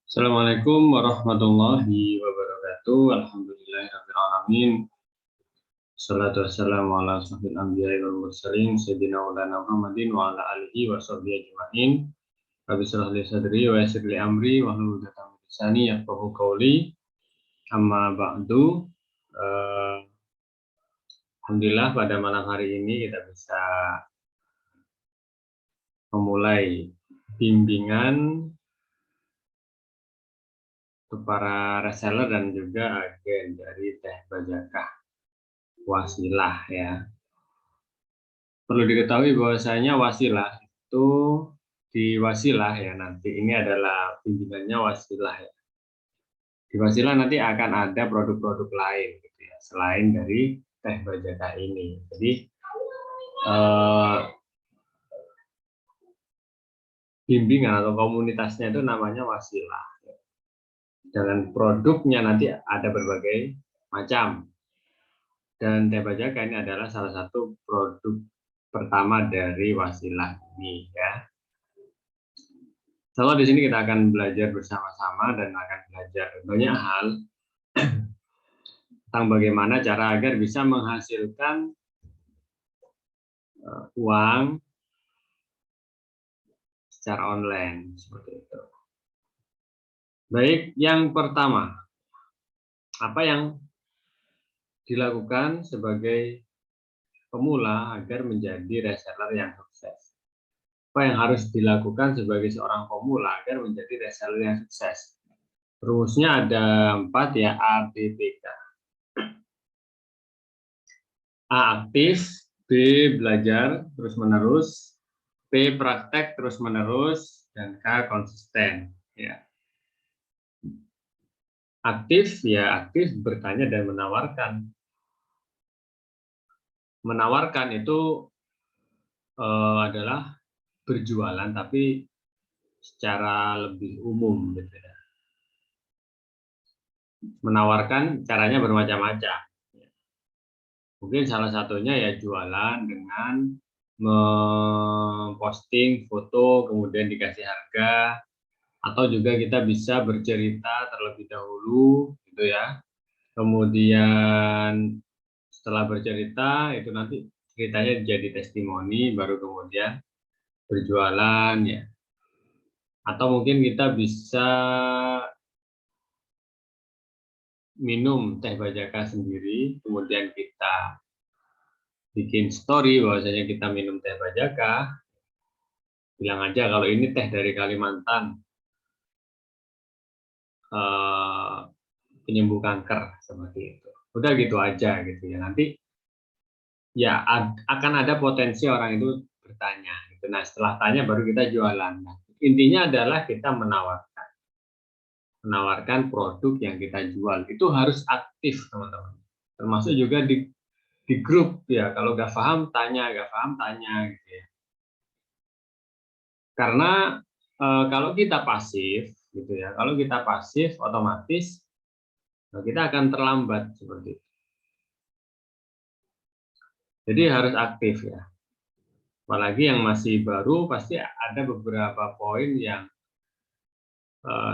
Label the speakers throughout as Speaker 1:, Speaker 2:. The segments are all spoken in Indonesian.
Speaker 1: Assalamualaikum warahmatullahi wabarakatuh. Alhamdulillahirabbil alamin. Shalatu wassalamu ala asyrofil anbiya'i wal mursalin sayyidina Maulana Muhammadin wa ala alihi wa sahbihi ajma'in. Rabbi shrah li sadri wa yassir li amri wahlul 'uqdatam min lisani yafqahu qawli. Amma ba'du. Alhamdulillah pada malam hari ini kita bisa memulai bimbingan untuk para reseller dan juga agen dari Teh Bajakah Wasilah ya. Perlu diketahui bahwasanya Wasilah itu di Wasilah ya, nanti ini adalah bimbingannya Wasilah ya. Di Wasilah nanti akan ada produk-produk lain gitu ya, selain dari Teh Bajakah ini. Jadi bimbingan atau komunitasnya itu namanya Wasilah. Dan produknya nanti ada berbagai macam. Dan Teh Bajakah ini adalah salah satu produk pertama dari Wasilah ini ya. Kalau di sini kita akan belajar bersama-sama dan akan belajar banyak hal tentang bagaimana cara agar bisa menghasilkan uang secara online seperti itu. Baik, yang pertama, apa yang dilakukan sebagai pemula agar menjadi reseller yang sukses? Apa yang harus dilakukan sebagai seorang pemula agar menjadi reseller yang sukses? Rumusnya ada 4 ya, A, B, P, K. A aktif, B belajar terus-menerus, P praktek terus-menerus, dan K konsisten. Ya. Aktif ya aktif bertanya dan menawarkan. Menawarkan itu adalah berjualan tapi secara lebih umum gitu ya. Menawarkan caranya bermacam-macam. Mungkin salah satunya ya jualan dengan memposting foto kemudian dikasih harga, atau juga kita bisa bercerita terlebih dahulu gitu ya. Kemudian setelah bercerita itu nanti ceritanya jadi testimoni, baru kemudian berjualan ya. Atau mungkin kita bisa minum Teh Bajakah sendiri, kemudian kita bikin story bahwasanya kita minum Teh Bajakah, bilang aja kalau ini teh dari Kalimantan, penyembuh kanker seperti itu. Udah gitu aja gitu ya. Nanti ya akan ada potensi orang itu bertanya gitu. Nah, setelah tanya baru kita jualan. Nah, intinya adalah kita menawarkan produk yang kita jual. Itu harus aktif, teman-teman. Termasuk juga di grup ya. Kalau nggak paham tanya, nggak paham tanya gitu ya. Karena kalau kita pasif gitu ya, kalau kita pasif otomatis kita akan terlambat seperti itu. Jadi harus aktif ya. Apalagi yang masih baru pasti ada beberapa poin yang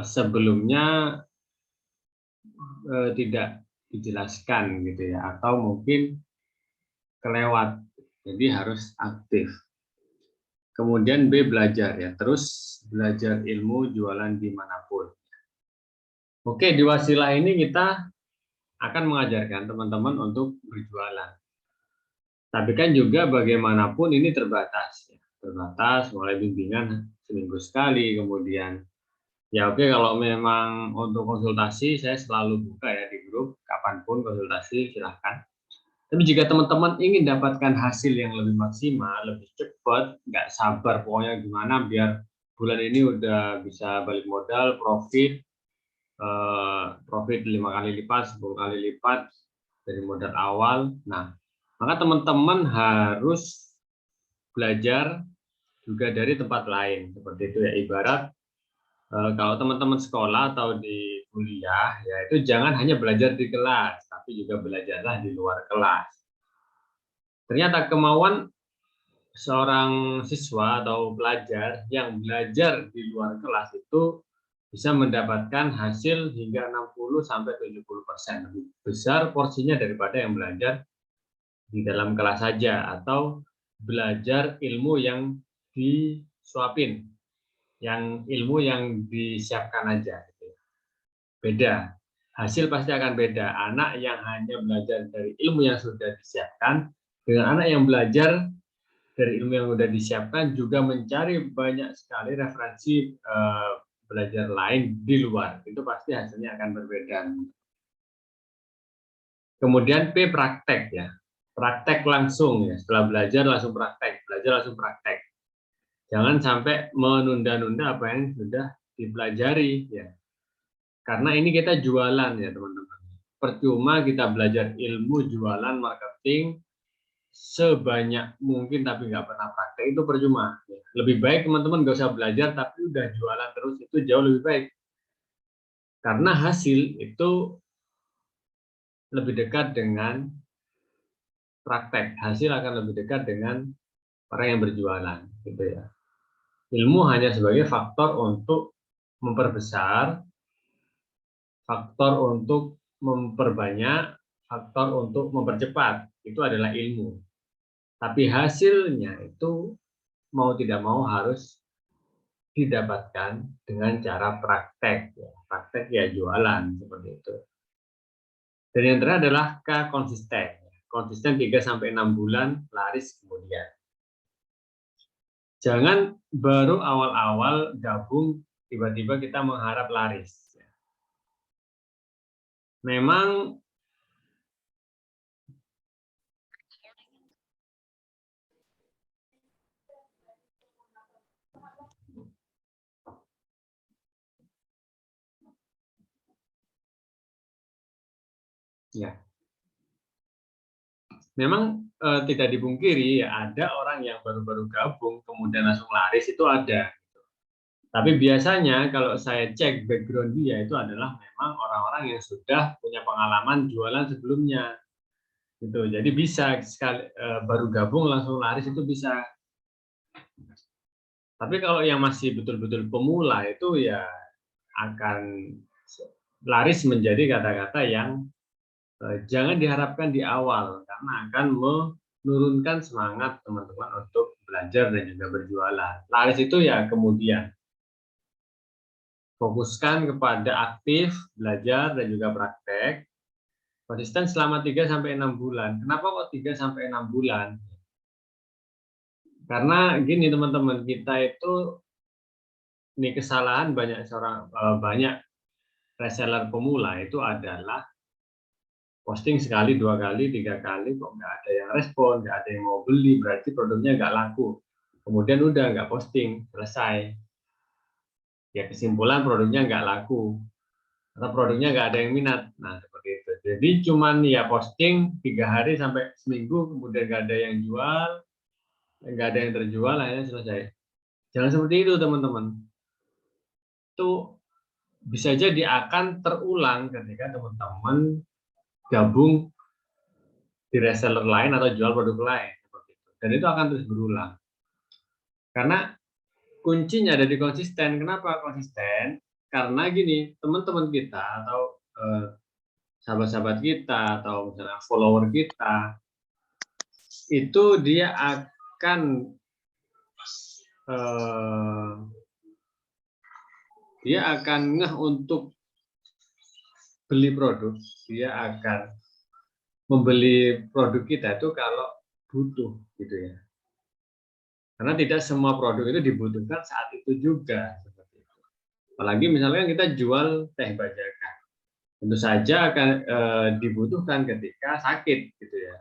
Speaker 1: sebelumnya tidak dijelaskan gitu ya, atau mungkin kelewat. Jadi harus aktif. Kemudian B belajar ya, terus belajar ilmu jualan dimanapun. Oke, di Wasilah ini kita akan mengajarkan teman-teman untuk berjualan. Tapi kan juga bagaimanapun ini terbatas. Terbatas mulai bimbingan seminggu sekali, kemudian ya oke, kalau memang untuk konsultasi saya selalu buka ya di grup, kapanpun konsultasi silahkan. Tapi jika teman-teman ingin dapatkan hasil yang lebih maksimal, lebih cepat, nggak sabar pokoknya gimana biar bulan ini udah bisa balik modal, profit 5 kali lipat, 10 kali lipat dari modal awal. Nah, maka teman-teman harus belajar juga dari tempat lain. Seperti itu ya, ibarat kalau teman-teman sekolah atau di kuliah, ya itu jangan hanya belajar di kelas, tapi juga belajarlah di luar kelas. Ternyata kemauan seorang siswa atau pelajar yang belajar di luar kelas itu bisa mendapatkan hasil hingga 60-70%. Lebih besar porsinya daripada yang belajar di dalam kelas saja atau belajar ilmu yang disuapin, yang ilmu yang disiapkan aja. Beda. Hasil pasti akan beda. Anak yang hanya belajar dari ilmu yang sudah disiapkan dengan anak yang belajar dari ilmu yang sudah disiapkan juga mencari banyak sekali referensi belajar lain di luar. Itu pasti hasilnya akan berbeda. Kemudian P, praktek ya. Praktek langsung ya. Setelah belajar langsung praktek, belajar langsung praktek. Jangan sampai menunda-nunda apa yang sudah dipelajari ya. Karena ini kita jualan ya teman-teman. Percuma kita belajar ilmu jualan marketing sebanyak mungkin tapi nggak pernah praktek, itu percuma. Lebih baik teman-teman nggak usah belajar tapi udah jualan terus, itu jauh lebih baik. Karena hasil itu lebih dekat dengan praktek. Hasil akan lebih dekat dengan orang yang berjualan, gitu ya. Ilmu hanya sebagai faktor untuk memperbesar, faktor untuk memperbanyak, faktor untuk mempercepat. Itu adalah ilmu. Tapi hasilnya itu mau tidak mau harus didapatkan dengan cara praktek. Praktek ya jualan, seperti itu. Dan yang terakhir adalah K, konsisten. Konsisten 3-6 bulan, laris kemudian. Jangan baru awal-awal gabung, tiba-tiba kita mengharap laris. Memang ya, memang tidak dipungkiri ya, ada orang yang baru-baru gabung kemudian langsung laris, itu ada. Tapi biasanya kalau saya cek background dia itu adalah memang orang-orang yang sudah punya pengalaman jualan sebelumnya. Gitu. Jadi bisa sekali baru gabung langsung laris itu bisa. Tapi kalau yang masih betul-betul pemula itu ya akan laris menjadi kata-kata yang jangan diharapkan di awal karena akan menurunkan semangat teman-teman untuk belajar dan juga berjualan. Laris itu ya kemudian. Fokuskan kepada aktif, belajar, dan juga praktek. Konsisten selama 3-6 bulan. Kenapa kok 3-6 bulan? Karena gini teman-teman, kita itu ini kesalahan banyak reseller pemula itu adalah posting sekali, 2 kali, 3 kali, kok nggak ada yang respon, nggak ada yang mau beli, berarti produknya nggak laku. Kemudian udah nggak posting, selesai. Ya kesimpulan produknya nggak laku. Atau produknya nggak ada yang minat. Nah, seperti itu. Jadi cuman ya posting 3 hari sampai seminggu, kemudian nggak ada yang jual, nggak ada yang terjual, akhirnya selesai. Jangan seperti itu, teman-teman. Itu bisa jadi akan terulang ketika teman-teman gabung di reseller lain atau jual produk lain. Seperti itu. Dan itu akan terus berulang. Karena kuncinya ada di konsisten. Kenapa konsisten? Karena gini, teman-teman kita atau sahabat-sahabat kita atau misalnya follower kita itu dia akan ngeh untuk beli produk, dia akan membeli produk kita itu kalau butuh gitu ya. Karena tidak semua produk itu dibutuhkan saat itu juga seperti itu. Apalagi misalnya kita jual teh bajaka. Tentu saja akan dibutuhkan ketika sakit gitu ya.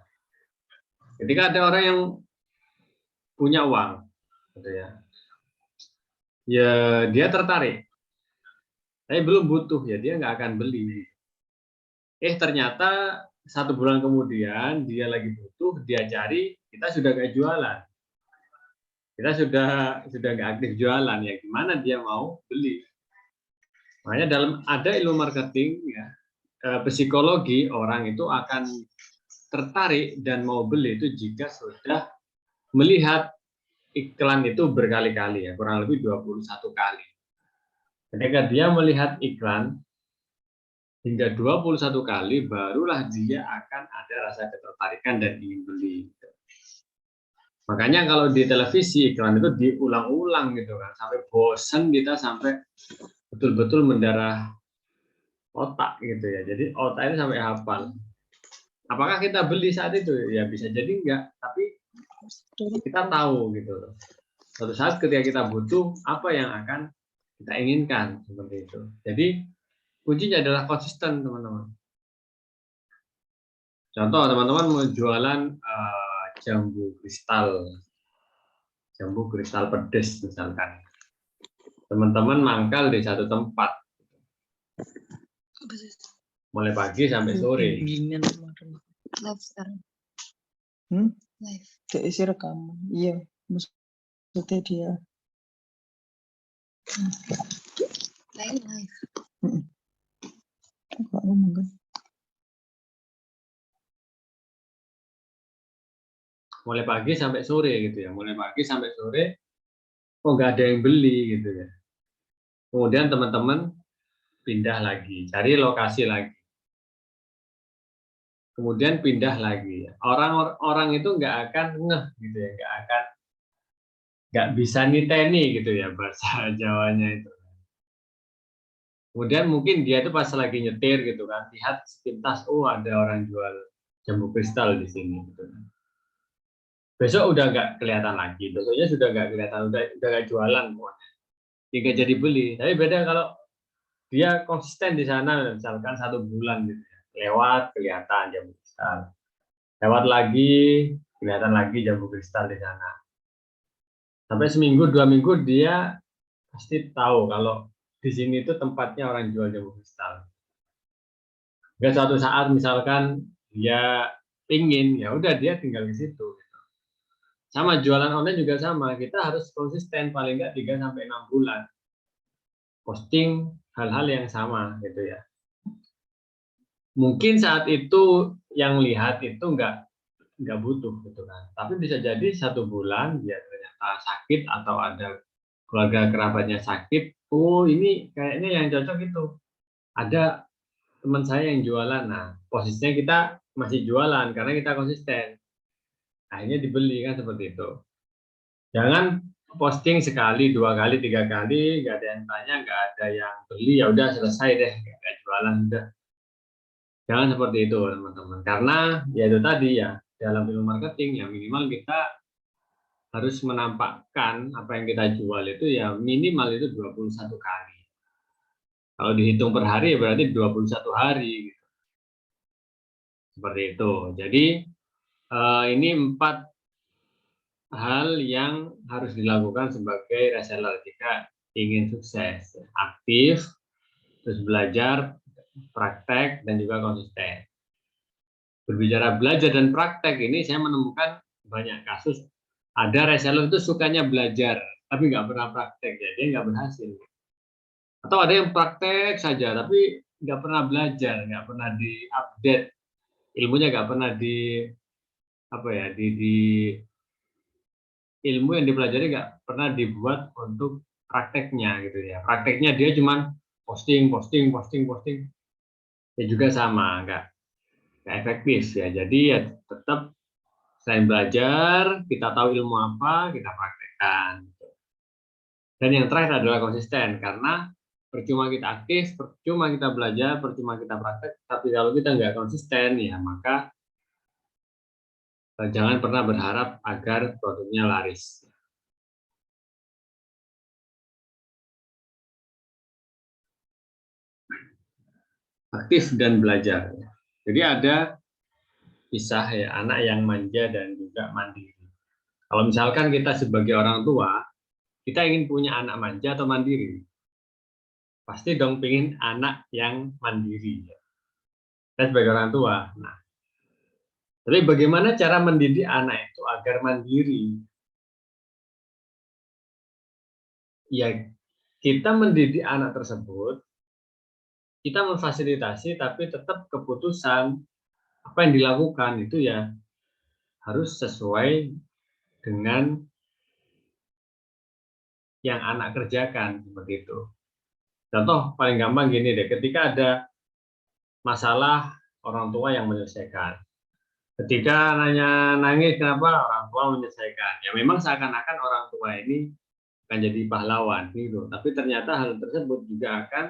Speaker 1: Ketika ada orang yang punya uang gitu ya. Ya dia tertarik. Tapi belum butuh ya dia nggak akan beli. Ternyata 1 bulan kemudian dia lagi butuh, dia cari, kita sudah nggak jualan. Kita sudah nggak aktif jualan ya gimana dia mau beli. Makanya ada ilmu marketing ya, psikologi orang itu akan tertarik dan mau beli itu jika sudah melihat iklan itu berkali-kali ya, kurang lebih 21 kali. Ketika dia melihat iklan hingga 21 kali, barulah dia akan ada rasa ketertarikan dan ingin beli. Makanya kalau di televisi iklan itu diulang-ulang gitu kan, sampai bosan kita, sampai betul-betul mendarah otak gitu ya. Jadi otak itu sampai hafal. Apakah kita beli saat itu? Ya bisa jadi enggak, tapi kita tahu gitu loh. Suatu saat ketika kita butuh, apa yang akan kita inginkan, seperti itu. Jadi kuncinya adalah konsisten, teman-teman. Contoh, teman-teman mau jualan jambu kristal pedes misalkan. Teman-teman mangkal di satu tempat, mulai pagi sampai sore.
Speaker 2: Live sekarang. Live.
Speaker 3: Dia isi rekaman. Iya, maksudnya dia.
Speaker 2: Live.
Speaker 3: Enggak ngomong kan?
Speaker 1: Mulai pagi sampai sore gitu ya. Mulai pagi sampai sore, kok nggak ada yang beli gitu ya. Kemudian teman-teman pindah lagi, cari lokasi lagi. Kemudian pindah lagi. Orang-orang itu nggak akan ngeh gitu ya, nggak bisa niteni gitu ya bahasa Jawanya itu. Kemudian mungkin dia itu pas lagi nyetir gitu kan, lihat sepintas, oh ada orang jual jambu kristal di sini gitu. Besok udah nggak kelihatan lagi, besoknya sudah nggak kelihatan, udah nggak jualan pokoknya. Nggak jadi beli. Tapi beda kalau dia konsisten di sana, misalkan 1 bulan gitu ya, lewat kelihatan jambu kristal, lewat lagi kelihatan lagi jambu kristal di sana. Sampai seminggu 2 minggu dia pasti tahu kalau di sini itu tempatnya orang jual jambu kristal. Nggak suatu saat misalkan dia pingin, ya udah dia tinggal di situ. Sama jualan online juga sama, kita harus konsisten paling nggak 3-6 bulan posting hal-hal yang sama gitu ya. Mungkin saat itu yang lihat itu nggak butuh gitu kan, tapi bisa jadi 1 bulan dia ternyata sakit atau ada keluarga kerabatnya sakit, oh ini kayaknya yang cocok itu ada teman saya yang jualan. Nah posisinya kita masih jualan karena kita konsisten, akhirnya dibeli kan, seperti itu. Jangan posting sekali, 2 kali, 3 kali, nggak ada yang tanya, nggak ada yang beli, ya udah selesai deh, nggak jualan udah. Jangan seperti itu teman-teman, karena ya itu tadi ya, dalam ilmu marketing ya minimal kita harus menampakkan apa yang kita jual itu ya minimal itu 21 kali. Kalau dihitung per hari ya berarti 21 hari gitu. Seperti itu. Jadi ini 4 hal yang harus dilakukan sebagai reseller jika ingin sukses. Aktif, terus belajar, praktek, dan juga konsisten. Berbicara belajar dan praktek ini saya menemukan banyak kasus ada reseller itu sukanya belajar tapi nggak pernah praktek, ya dia nggak berhasil. Atau ada yang praktek saja tapi nggak pernah belajar, nggak pernah diupdate ilmunya, nggak pernah di apa ya di ilmu yang dipelajari nggak pernah dibuat untuk prakteknya gitu ya. Prakteknya dia cuma posting, ya juga sama, nggak efektif ya. Jadi ya tetap selain belajar, kita tahu ilmu apa, kita praktekkan. Dan yang terakhir adalah konsisten, karena percuma kita aktif, percuma kita belajar, percuma kita praktek, tapi kalau kita nggak konsisten ya maka jangan pernah berharap agar produknya laris. Aktif dan belajar. Jadi ada kisah ya anak yang manja dan juga mandiri. Kalau misalkan kita sebagai orang tua, kita ingin punya anak manja atau mandiri? Pasti dong pengen anak yang mandiri. Kita sebagai orang tua. Nah, tapi bagaimana cara mendidik anak itu agar mandiri? Ya, kita mendidik anak tersebut, kita memfasilitasi, tapi tetap keputusan apa yang dilakukan itu ya harus sesuai dengan yang anak kerjakan, seperti itu. Contoh paling gampang gini deh, ketika ada masalah orang tua yang menyelesaikan. Ketika nanya nangis kenapa orang tua menyelesaikan. Ya memang seakan-akan orang tua ini akan jadi pahlawan gitu. Tapi ternyata hal tersebut juga akan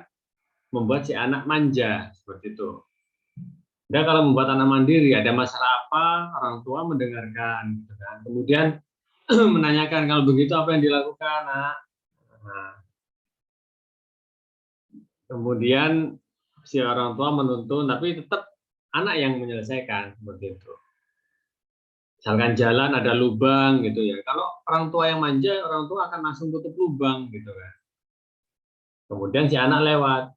Speaker 1: membuat si anak manja seperti itu. Dan kalau membuat anak mandiri, ada masalah apa, orang tua mendengarkan, gitu kan. Kemudian menanyakan kalau begitu apa yang dilakukan, nak. Nah, kemudian si orang tua menuntun, tapi tetap anak yang menyelesaikan seperti itu. Misalkan jalan ada lubang gitu ya. Kalau orang tua yang manja, orang tua akan langsung tutup lubang gitu kan. Kemudian si anak lewat.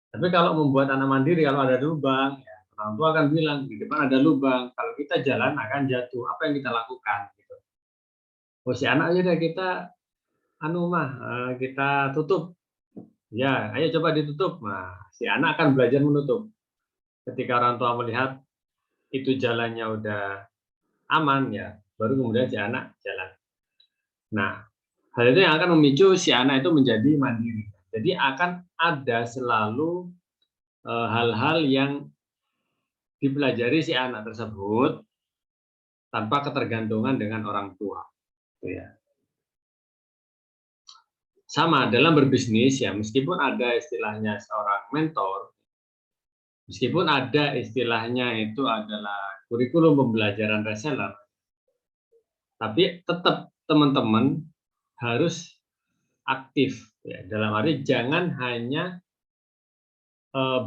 Speaker 1: Tapi kalau membuat anak mandiri, kalau ada lubang, ya, orang tua akan bilang di depan ada lubang. Kalau kita jalan akan jatuh. Apa yang kita lakukan? Gitu. Oh si anak aja deh kita, kita tutup. Ya, ayo coba ditutup. Nah, si anak akan belajar menutup. Ketika orang tua melihat itu jalannya udah aman ya, baru kemudian si anak jalan. Nah, hal itu yang akan memicu si anak itu menjadi mandiri. Jadi akan ada selalu hal-hal yang dipelajari si anak tersebut tanpa ketergantungan dengan orang tua. Ya. Sama dalam berbisnis ya, meskipun ada istilahnya seorang mentor, meskipun ada istilahnya itu adalah kurikulum pembelajaran reseller, tapi tetap teman-teman harus aktif ya. Dalam arti jangan hanya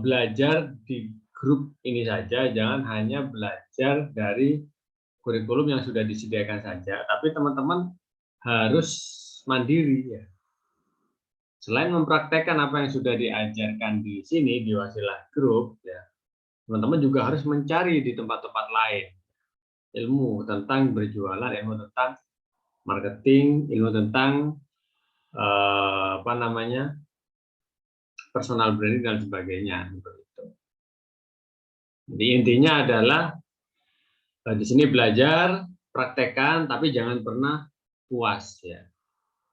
Speaker 1: belajar di grup ini saja, jangan hanya belajar dari kurikulum yang sudah disediakan saja, tapi teman-teman harus mandiri ya. Selain mempraktekkan apa yang sudah diajarkan di sini di Wasilah Group ya, teman-teman juga harus mencari di tempat-tempat lain ilmu tentang berjualan, ilmu tentang marketing, ilmu tentang personal branding dan sebagainya. Jadi intinya adalah di sini belajar, praktekkan, tapi jangan pernah puas ya.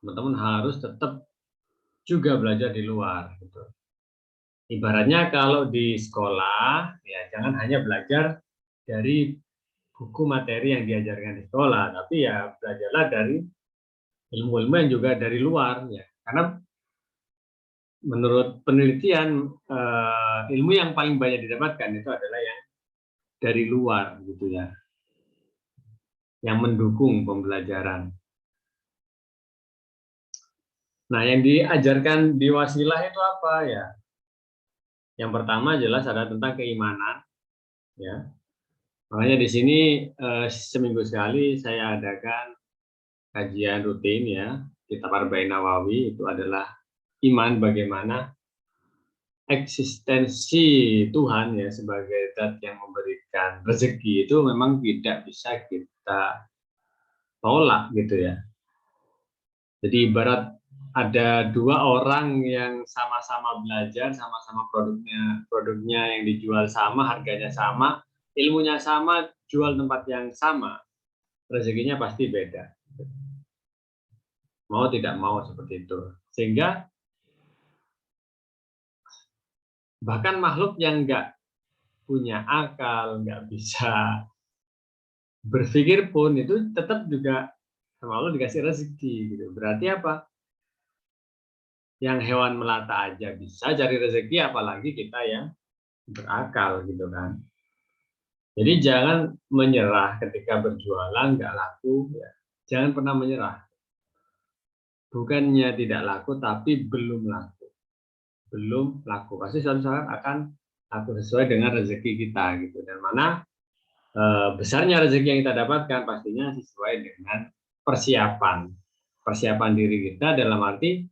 Speaker 1: Teman-teman harus tetap juga belajar di luar. Gitu. Ibaratnya kalau di sekolah, ya jangan hanya belajar dari buku materi yang diajarkan di sekolah, tapi ya belajarlah dari ilmu-ilmu yang juga dari luar. Ya. Karena menurut penelitian, ilmu yang paling banyak didapatkan itu adalah yang dari luar, gitu ya, yang mendukung pembelajaran. Nah, yang diajarkan di Wasilah itu apa ya? Yang pertama jelas ada tentang keimanan, ya. Makanya di sini seminggu sekali saya adakan kajian rutin ya, Kitab Arba'in Nawawi itu adalah iman bagaimana eksistensi Tuhan ya sebagai zat yang memberikan rezeki itu memang tidak bisa kita tolak gitu ya. Jadi ibarat ada dua orang yang sama-sama belajar, sama-sama produknya yang dijual sama, harganya sama, ilmunya sama, jual tempat yang sama, rezekinya pasti beda. Mau tidak mau seperti itu. Sehingga bahkan makhluk yang nggak punya akal, nggak bisa berpikir pun itu tetap juga sama Allah dikasih rezeki gitu. Berarti apa? Yang hewan melata aja bisa cari rezeki, apalagi kita yang berakal gitu kan. Jadi jangan menyerah ketika berjualan nggak laku, ya. Jangan pernah menyerah. Bukannya tidak laku, tapi belum laku. Belum laku. Pasti suatu saat akan laku sesuai dengan rezeki kita gitu. Dan mana besarnya rezeki yang kita dapatkan pastinya sesuai dengan persiapan diri kita dalam arti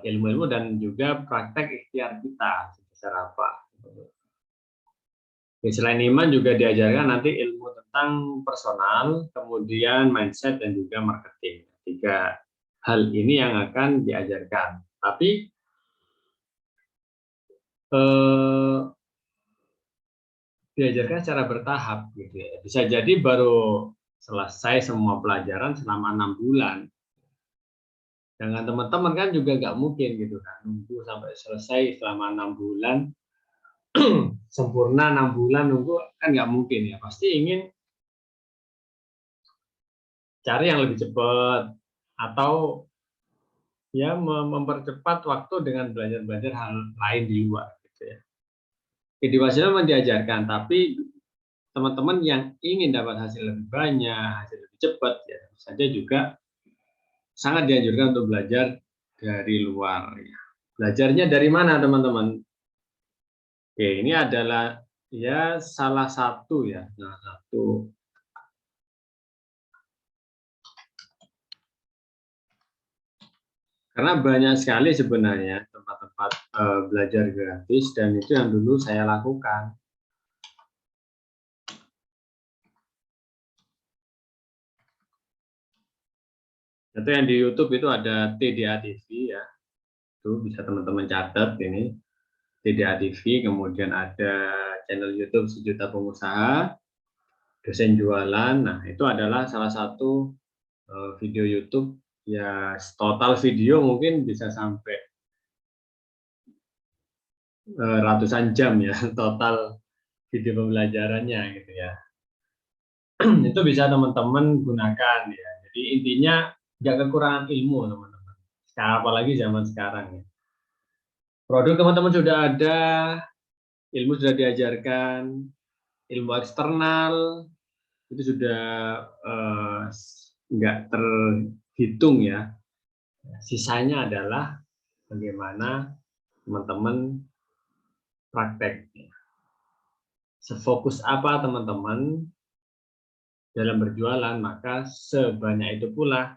Speaker 1: ilmu-ilmu dan juga praktek ikhtiar kita sebesar apa. Selain iman juga diajarkan nanti ilmu tentang personal, kemudian mindset dan juga marketing. 3 hal ini yang akan diajarkan. Tapi diajarkan secara bertahap gitu ya. Bisa jadi baru selesai semua pelajaran selama 6 bulan. Dengan teman-teman kan juga nggak mungkin gitu kan, nunggu sampai selesai selama 6 bulan, sempurna 6 bulan nunggu kan nggak mungkin ya. Pasti ingin cari yang lebih cepat atau ya mempercepat waktu dengan belajar hal lain di luar gitu ya. Kedewasaan memang diajarkan, tapi teman-teman yang ingin dapat hasil lebih banyak, hasil lebih cepat ya tentu saja juga sangat dianjurkan untuk belajar dari luar ya. Belajarnya dari mana teman-teman? Oke, ini adalah ya salah satu karena banyak sekali sebenarnya tempat-tempat belajar gratis dan itu yang dulu saya lakukan. Itu yang di YouTube itu ada TDA TV ya, itu bisa teman-teman catat ini TDA TV, kemudian ada channel YouTube Sejuta Pengusaha, dosen jualan. Nah itu adalah salah satu video YouTube ya, total video mungkin bisa sampai ratusan jam ya total video pembelajarannya gitu ya. Itu bisa teman-teman gunakan ya. Jadi intinya nggak kekurangan ilmu teman-teman. Apalagi zaman sekarang ya. Produk teman-teman sudah ada, ilmu sudah diajarkan, ilmu eksternal itu sudah nggak terhitung ya. Sisanya adalah bagaimana teman-teman praktek. Sefokus apa teman-teman dalam berjualan, maka sebanyak itu pula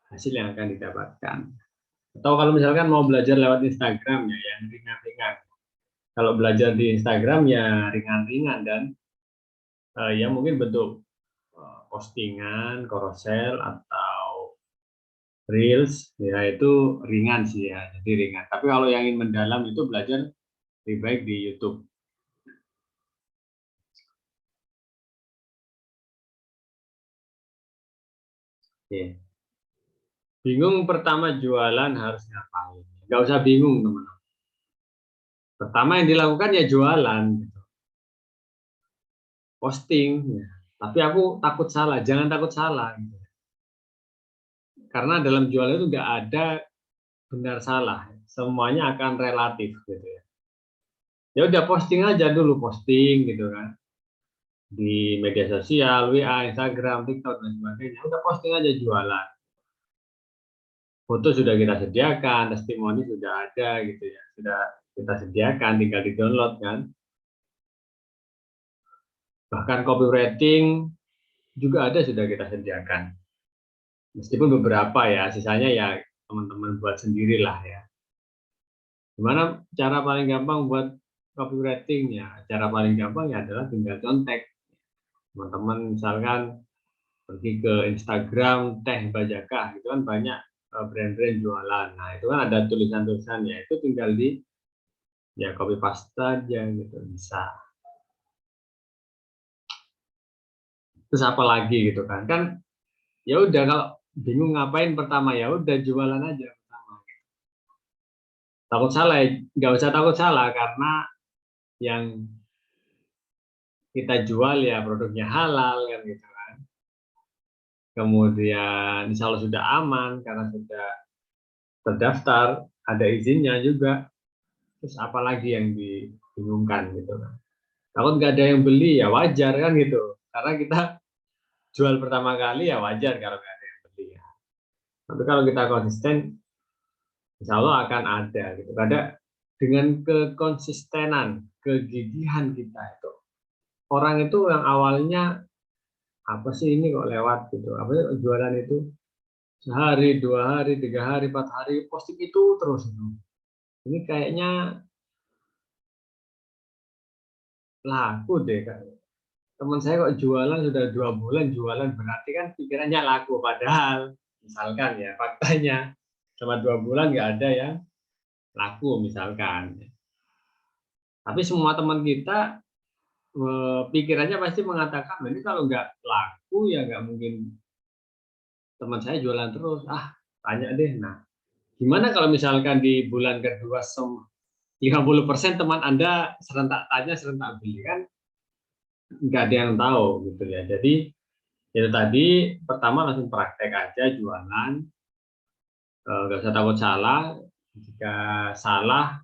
Speaker 1: hasil yang akan didapatkan. Atau kalau misalkan mau belajar lewat Instagram ya, yang ringan-ringan. Kalau belajar di Instagram ya ringan-ringan dan ya mungkin bentuk postingan, carousel atau reels ya itu ringan sih ya, jadi ringan. Tapi kalau yang ingin mendalam itu belajar lebih baik di YouTube. Oke. Bingung pertama jualan harus ngapain? Nggak usah bingung teman-teman. Pertama yang dilakukan ya jualan, gitu. Posting. Ya. Tapi aku takut salah, jangan takut salah. Gitu. Karena dalam jualan itu nggak ada benar salah, semuanya akan relatif gitu ya. Ya udah posting aja dulu, posting gitu kan di media sosial, WA, Instagram, TikTok dan sebagainya. Udah posting aja jualan. Foto sudah kita sediakan, testimoni sudah ada gitu ya, sudah kita sediakan, tinggal di download kan. Bahkan copywriting juga ada sudah kita sediakan. Meskipun beberapa ya, sisanya ya teman-teman buat sendirilah ya. Gimana cara paling gampang buat copywriting ya? Cara paling gampang ya adalah tinggal contek. Teman-teman misalkan pergi ke Instagram Teh Bajakah, itu kan banyak brand-brand jualan. Nah itu kan ada tulisan-tulisannya, itu tinggal di ya copy paste aja gitu bisa. Terus apa lagi gitu kan? Kan ya udah kalau bingung ngapain pertama ya udah jualan aja pertama. Takut salah ya, nggak usah takut salah karena yang kita jual ya produknya halal kan gitu kan. Kemudian insya Allah sudah aman karena sudah terdaftar, ada izinnya juga. Terus apalagi yang dibingungkan gitu kan. Takut nggak ada yang beli ya wajar kan gitu. Karena kita jual pertama kali ya wajar kalau nggak ada yang beli ya. Tapi kalau kita konsisten, insya Allah akan ada gitu. Ada dengan kekonsistenan, kegigihan kita itu. Orang itu yang awalnya apa sih ini kok lewat gitu. Apa sih jualan itu sehari, 2 hari, 3 hari, 4 hari posting itu terus itu. Ini kayaknya laku deh Kak. Teman saya kok jualan sudah 2 bulan jualan berarti kan pikirannya laku padahal misalkan ya faktanya selama 2 bulan nggak ada yang laku misalkan. Tapi semua teman kita pikirannya pasti mengatakan ini kalau nggak laku ya nggak mungkin teman saya jualan terus tanya deh. Nah Gimana kalau misalkan di bulan kedua 50% teman Anda serentak tanya, serentak beli, kan nggak ada yang tahu gitu ya. Jadi itu tadi, pertama langsung praktek aja jualan, nggak usah takut salah. Jika salah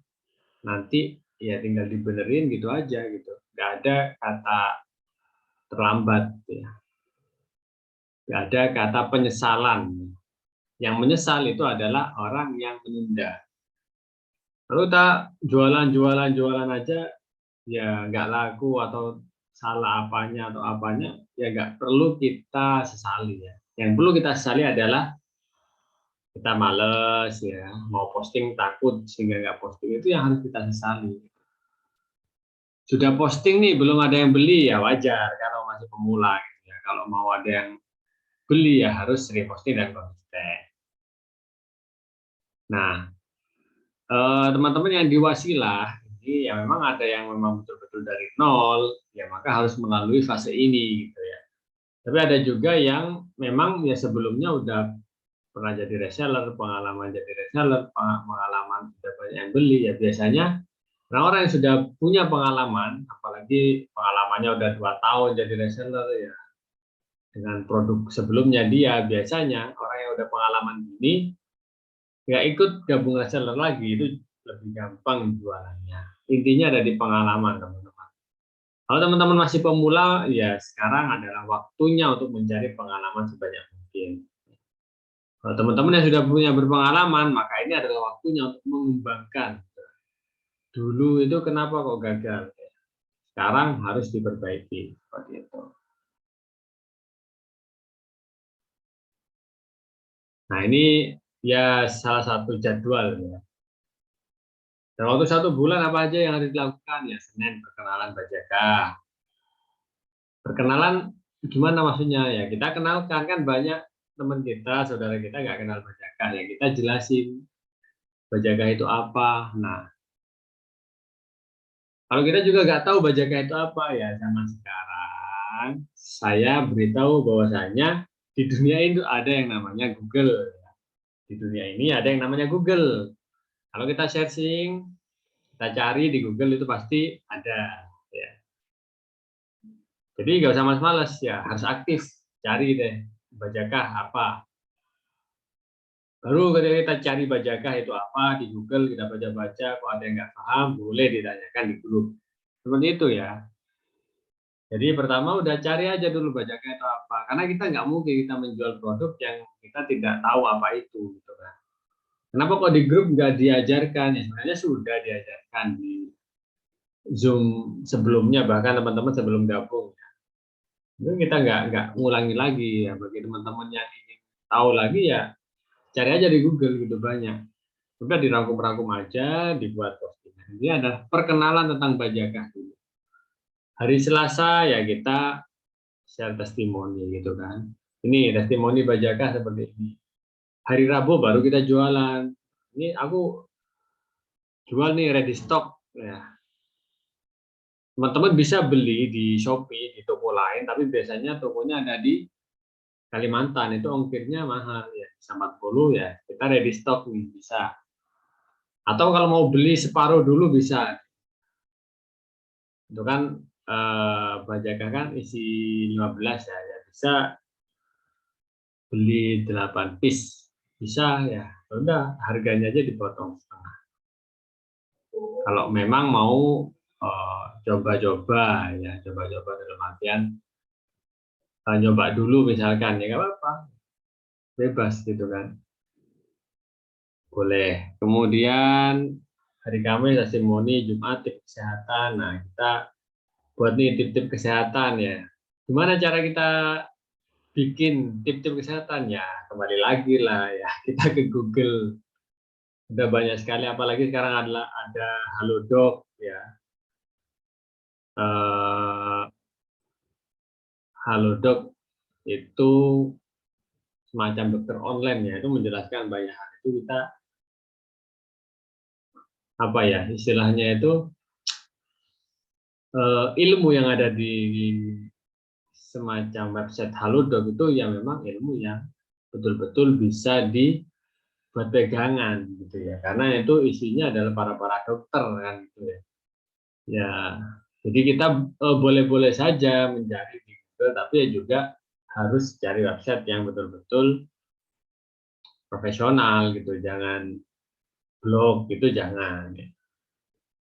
Speaker 1: nanti ya tinggal dibenerin gitu aja gitu. Nggak ada kata terlambat ya. Nggak ada kata penyesalan. Yang menyesal itu adalah orang yang menunda. Lalu tak jualan aja ya nggak laku atau salah apanya atau apanya, ya nggak perlu kita sesali ya. Yang perlu kita sesali adalah kita males ya, mau posting takut sehingga nggak posting, itu yang harus kita sesali. Sudah posting nih belum ada yang beli, ya wajar kalau masih pemula gitu ya. Kalau mau ada yang beli ya harus sering posting dan konsisten. Nah, teman-teman yang di Wasilah ini ya memang ada yang memang betul-betul dari nol, ya maka harus melalui fase ini gitu ya. Tapi ada juga yang memang ya sebelumnya udah pernah jadi reseller, pengalaman jadi reseller, pengalaman sudah banyak yang beli, ya biasanya orang-orang yang sudah punya pengalaman, apalagi pengalamannya udah 2 tahun jadi reseller ya, dengan produk sebelumnya dia, biasanya orang yang udah pengalaman ini nggak ikut gabung reseller lagi, itu lebih gampang jualannya. Intinya ada di pengalaman, teman-teman. Kalau teman-teman masih pemula, ya sekarang adalah waktunya untuk mencari pengalaman sebanyak mungkin. Kalau teman-teman yang sudah punya berpengalaman, maka ini adalah waktunya untuk mengembangkan. Dulu itu kenapa kok gagal? Sekarang harus diperbaiki. Seperti itu. Nah, ini ya salah satu jadwal ya. Dan waktu 1 bulan apa aja yang harus dilakukan? Ya, Senin perkenalan Bajaka. Perkenalan gimana maksudnya? Ya kita kenalkan, kan banyak teman kita, saudara kita nggak kenal Bajaka. Ya kita jelasin Bajaka itu apa. Nah, kalau kita juga nggak tahu Bajaka itu apa, ya zaman sekarang saya beritahu bahwasanya di dunia itu ada yang namanya Google. Di dunia ini ada yang namanya Google. Kalau kita searching, kita cari di Google itu pasti ada. Ya. Jadi nggak usah malas-malas ya, harus aktif. Cari deh, Bajakah apa. Baru ketika kita cari Bajakah itu apa di Google, kita baca-baca, kalau ada yang nggak paham, boleh ditanyakan di grup. Seperti itu ya. Jadi pertama udah cari aja dulu Bajakah itu apa. Karena kita nggak mungkin kita menjual produk yang kita tidak tahu apa itu. Gitu kan. Kenapa kok di grup nggak diajarkan? Ya sebenarnya sudah diajarkan di Zoom sebelumnya, bahkan teman-teman sebelum gabung. Itu kita nggak ngulangi lagi ya. Bagi teman-teman yang ingin tahu lagi ya cari aja di Google gitu banyak. Udah dirangkum-rangkum aja, dibuat postingan. Ini adalah perkenalan tentang Bajakah dulu. Hari Selasa ya kita share testimoni gitu kan. Ini testimoni Bajakah seperti ini. Hari Rabu baru kita jualan. Ini aku jual nih ready stock ya. Teman-teman bisa beli di Shopee, di toko lain, tapi biasanya tokonya ada di Kalimantan, itu ongkirnya mahal ya, bisa 40 ya. Kita ready stock nih bisa. Atau kalau mau beli separuh dulu bisa. Itu kan Bajakah kan isi 15 ya, ya bisa beli 8 piece. Bisa ya. Udah harganya aja dipotong setengah. Kalau memang mau coba-coba ya, coba-coba dalam artian nyoba dulu misalkan ya nggak apa-apa, bebas gitu kan, boleh. Kemudian hari Kamis testimoni, Jumat tips kesehatan. Nah kita buat nih tip-tip kesehatan ya. Gimana cara kita bikin tip-tip kesehatan ya? Kembali lagi lah ya, kita ke Google. Udah banyak sekali, apalagi sekarang ada Halodoc ya. Halodoc itu semacam dokter online ya, itu menjelaskan banyak hal. Itu kita apa ya istilahnya itu ilmu yang ada di semacam website Halodoc itu ya memang ilmu yang betul-betul bisa buat pegangan gitu ya, karena itu isinya adalah para dokter kan gitu ya. Ya, jadi kita boleh-boleh saja mencari di Google, tapi ya juga harus cari website yang betul-betul profesional gitu, jangan blog gitu, jangan ya.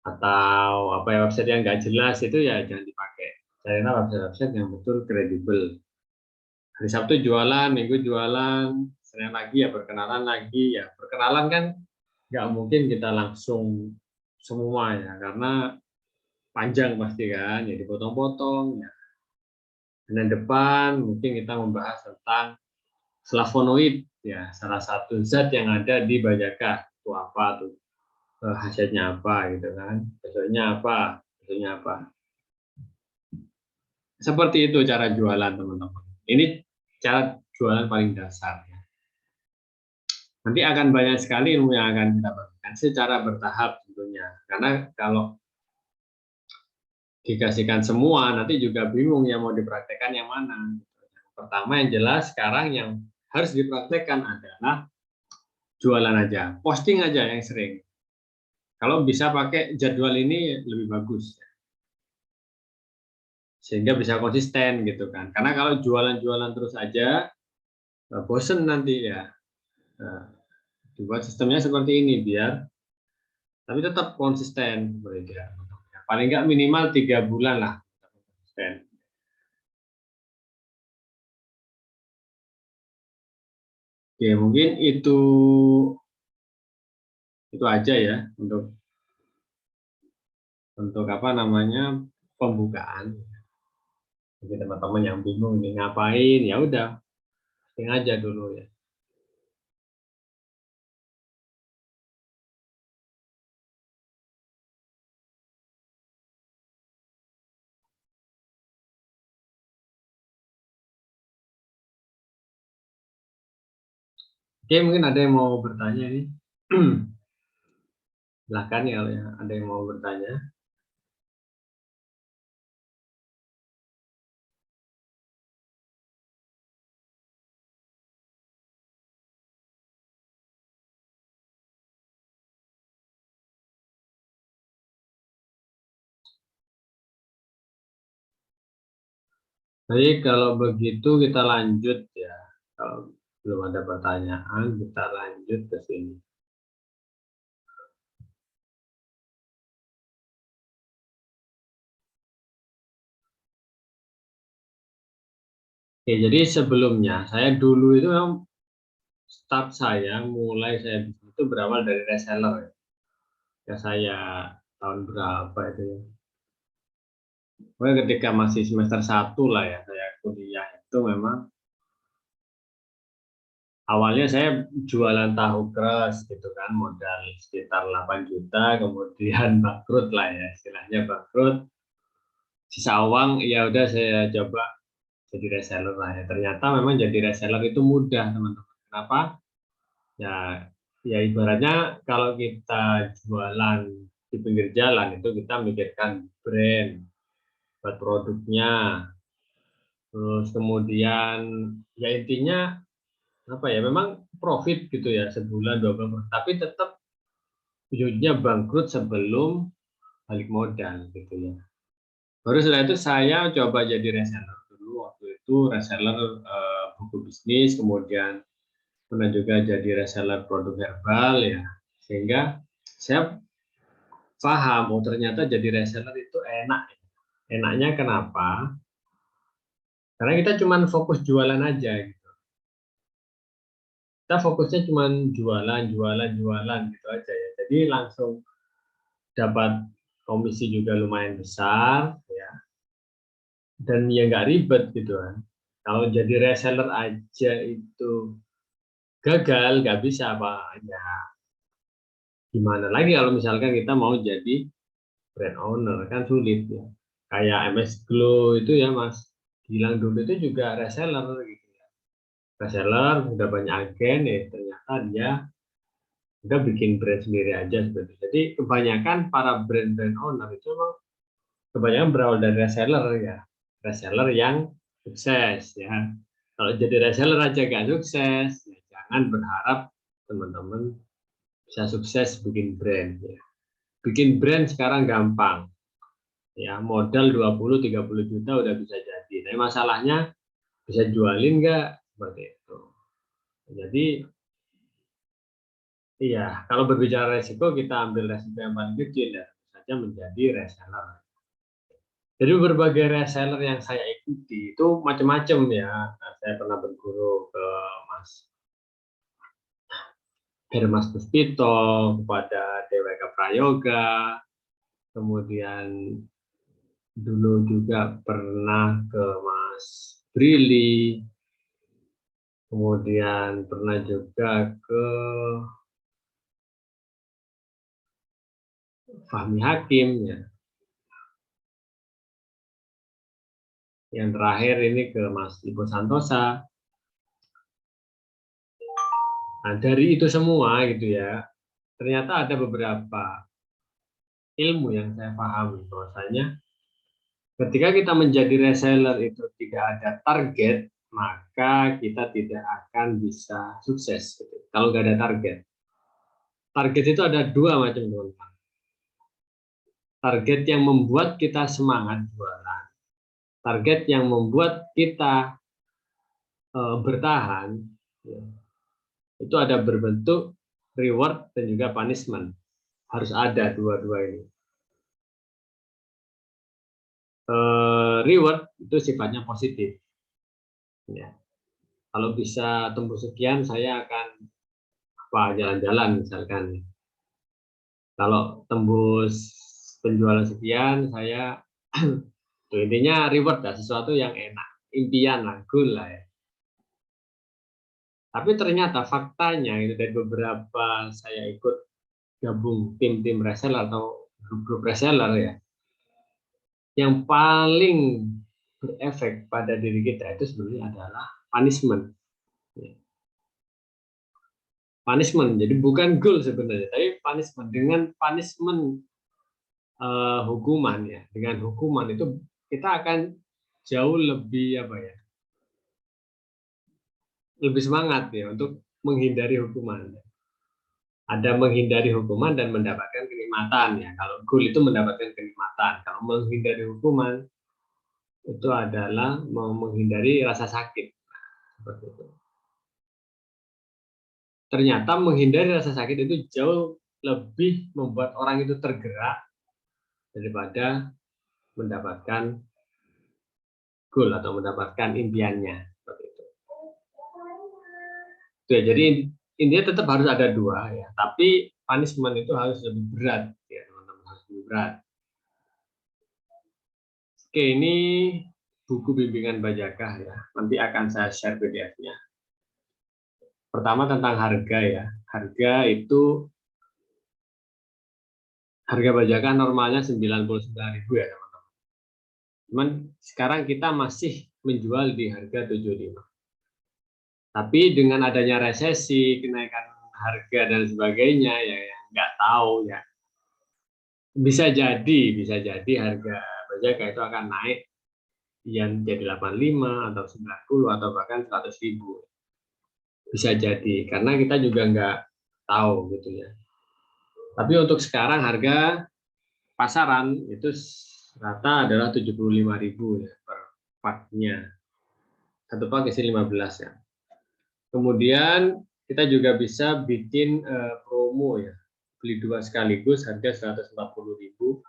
Speaker 1: Atau apa ya, website yang nggak jelas itu ya jangan dipakai. Carilah website-website yang betul kredibel. Hari Sabtu jualan, Minggu jualan, Senin lagi ya perkenalan lagi ya. Perkenalan kan nggak mungkin kita langsung semua ya, karena panjang pasti kan, jadi potong-potong ya. Senin depan mungkin kita membahas tentang flavonoid ya, salah satu zat yang ada di bajaka. Itu apa tuh? Khasiatnya apa gitu kan? Besoknya apa? Besoknya apa? Seperti itu cara jualan teman-teman. Ini cara jualan paling dasar. Ya. Nanti akan banyak sekali ilmu yang akan kita bagikan secara bertahap tentunya. Karena kalau dikasihkan semua, nanti juga bingung yang mau dipraktekkan yang mana. Pertama yang jelas sekarang yang harus dipraktekkan adalah jualan aja, posting aja yang sering. Kalau bisa pakai jadwal ini lebih bagus. Sehingga bisa konsisten gitu kan. Karena kalau jualan-jualan terus aja, bosen nanti ya. Nah, dibuat sistemnya seperti ini biar, tapi tetap konsisten. Paling nggak minimal 3 bulan lah konsisten. Oke, mungkin itu aja ya untuk apa namanya pembukaan. Jadi teman-teman yang bingung ini ngapain, ya udah, posting aja dulu ya. Oke, mungkin ada yang mau bertanya nih. Silakan ya, ada yang mau bertanya. Baik, kalau begitu kita lanjut ya. Kalau belum ada pertanyaan, kita lanjut ke sini. Oke, jadi sebelumnya saya dulu itu start saya mulai saya itu berawal dari reseller ya. Ya saya tahun berapa itu ya. Pokoknya ketika masih semester 1 lah ya, saya kuliah itu memang awalnya saya jualan tahu keras gitu kan, modal sekitar 8 juta, kemudian bangkrut lah ya, istilahnya bangkrut. Sisa uang ya udah saya coba jadi reseller lah ya. Ternyata memang jadi reseller itu mudah teman-teman. Kenapa? Ya, ya ibaratnya kalau kita jualan di pinggir jalan itu kita mikirkan brand, buat produknya, terus kemudian ya intinya apa ya, memang profit gitu ya sebulan 2 bulan, tapi tetap ujungnya bangkrut sebelum balik modal gitu ya. Baru setelah itu saya coba jadi reseller dulu, waktu itu reseller buku bisnis, kemudian pernah juga jadi reseller produk herbal ya, sehingga saya paham oh ternyata jadi reseller itu enak. Enaknya kenapa? Karena kita cuma fokus jualan aja gitu. Kita fokusnya cuma jualan gitu aja ya. Jadi langsung dapat komisi juga lumayan besar ya, dan ya nggak ribet gitu kan. Kalau jadi reseller aja itu gagal, nggak bisa apa ya, gimana lagi kalau misalkan kita mau jadi brand owner, kan sulit ya. Kayak MS Glow itu ya Mas Gilang dulu itu juga reseller gitu ya. Reseller udah banyak agen ya, ternyata dia udah bikin brand sendiri aja seperti. Jadi kebanyakan para brand owner itu memang kebanyakan berawal dari reseller ya. Reseller yang sukses ya. Kalau jadi reseller aja gak sukses, ya jangan berharap teman-teman bisa sukses bikin brand. Ya. Bikin brand sekarang gampang. Ya, modal 20-30 juta udah bisa jadi. Tapi masalahnya bisa jualin nggak? Seperti itu. Jadi, iya, kalau berbicara resiko, kita ambil resiko yang paling kecil, ya, saja menjadi reseller. Jadi berbagai reseller yang saya ikuti itu macam-macam ya. Nah, saya pernah berguru ke Mas Hermas Puspito, kepada DWK Prayoga, kemudian dulu juga pernah ke Mas Brili, kemudian pernah juga ke Fahmi Hakim, ya. Yang terakhir ini ke Mas Ibu Santosa. Nah, dari itu semua gitu ya, ternyata ada beberapa ilmu yang saya pahami bahwasanya ketika kita menjadi reseller itu tidak ada target, maka kita tidak akan bisa sukses. Gitu. Kalau nggak ada target. Target itu ada dua macam, teman-teman. Target yang membuat kita semangat jualan. Target yang membuat kita bertahan. Ya. Itu ada berbentuk reward dan juga punishment. Harus ada dua-dua ini. Reward itu sifatnya positif. Ya. Kalau bisa tembus sekian, saya akan jalan-jalan misalkan. Kalau tembus penjualan sekian, saya intinya reward lah, sesuatu yang enak, impian lah, goal lah ya. Tapi ternyata faktanya itu dari beberapa saya ikut gabung tim-tim reseller atau grup-grup reseller ya, yang paling berefek pada diri kita itu sebenarnya adalah punishment. Punishment, jadi bukan goal sebenarnya, tapi punishment. Dengan punishment hukuman ya, dengan hukuman itu kita akan jauh lebih lebih semangat ya untuk menghindari hukuman. Ada menghindari hukuman dan mendapatkan kenikmatan ya. Kalau goal itu mendapatkan kenikmatan. Kalau menghindari hukuman itu adalah menghindari rasa sakit. Seperti itu. Ternyata menghindari rasa sakit itu jauh lebih membuat orang itu tergerak daripada mendapatkan goal atau mendapatkan impiannya. Seperti itu. Ya, jadi intinya tetap harus ada dua ya, tapi punishment itu harus lebih berat ya teman-teman, harus lebih berat. Oke, ini buku bimbingan Bajakah ya, nanti akan saya share PDF-nya. Pertama tentang harga ya, harga Bajakah normalnya 99.000 ya teman-teman. Cuman sekarang kita masih menjual di harga 75. Tapi dengan adanya resesi, kenaikan harga dan sebagainya ya nggak tahu ya. Bisa jadi harga Bajakah itu akan naik yang jadi 85 atau 90 atau bahkan 100.000. Bisa jadi karena kita juga nggak tahu gitu ya. Tapi untuk sekarang harga pasaran itu rata adalah 75.000 ya per paknya. Satu pak isi 15 ya. Kemudian kita juga bisa bikin promo ya. Beli dua sekaligus harga 140.000.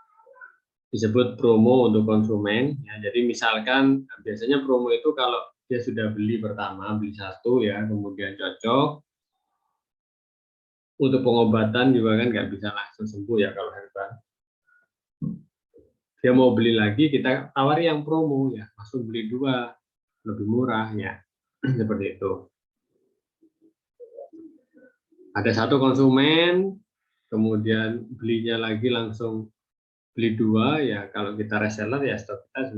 Speaker 1: Disebut promo untuk konsumen ya. Jadi misalkan biasanya promo itu kalau dia sudah beli pertama, beli satu ya, kemudian cocok untuk pengobatan juga kan nggak bisa langsung sembuh ya kalau herbal. Dia mau beli lagi, kita tawari yang promo ya, langsung beli dua lebih murah ya. Seperti itu. Ada satu konsumen kemudian belinya lagi langsung beli dua ya, kalau kita reseller ya stok kita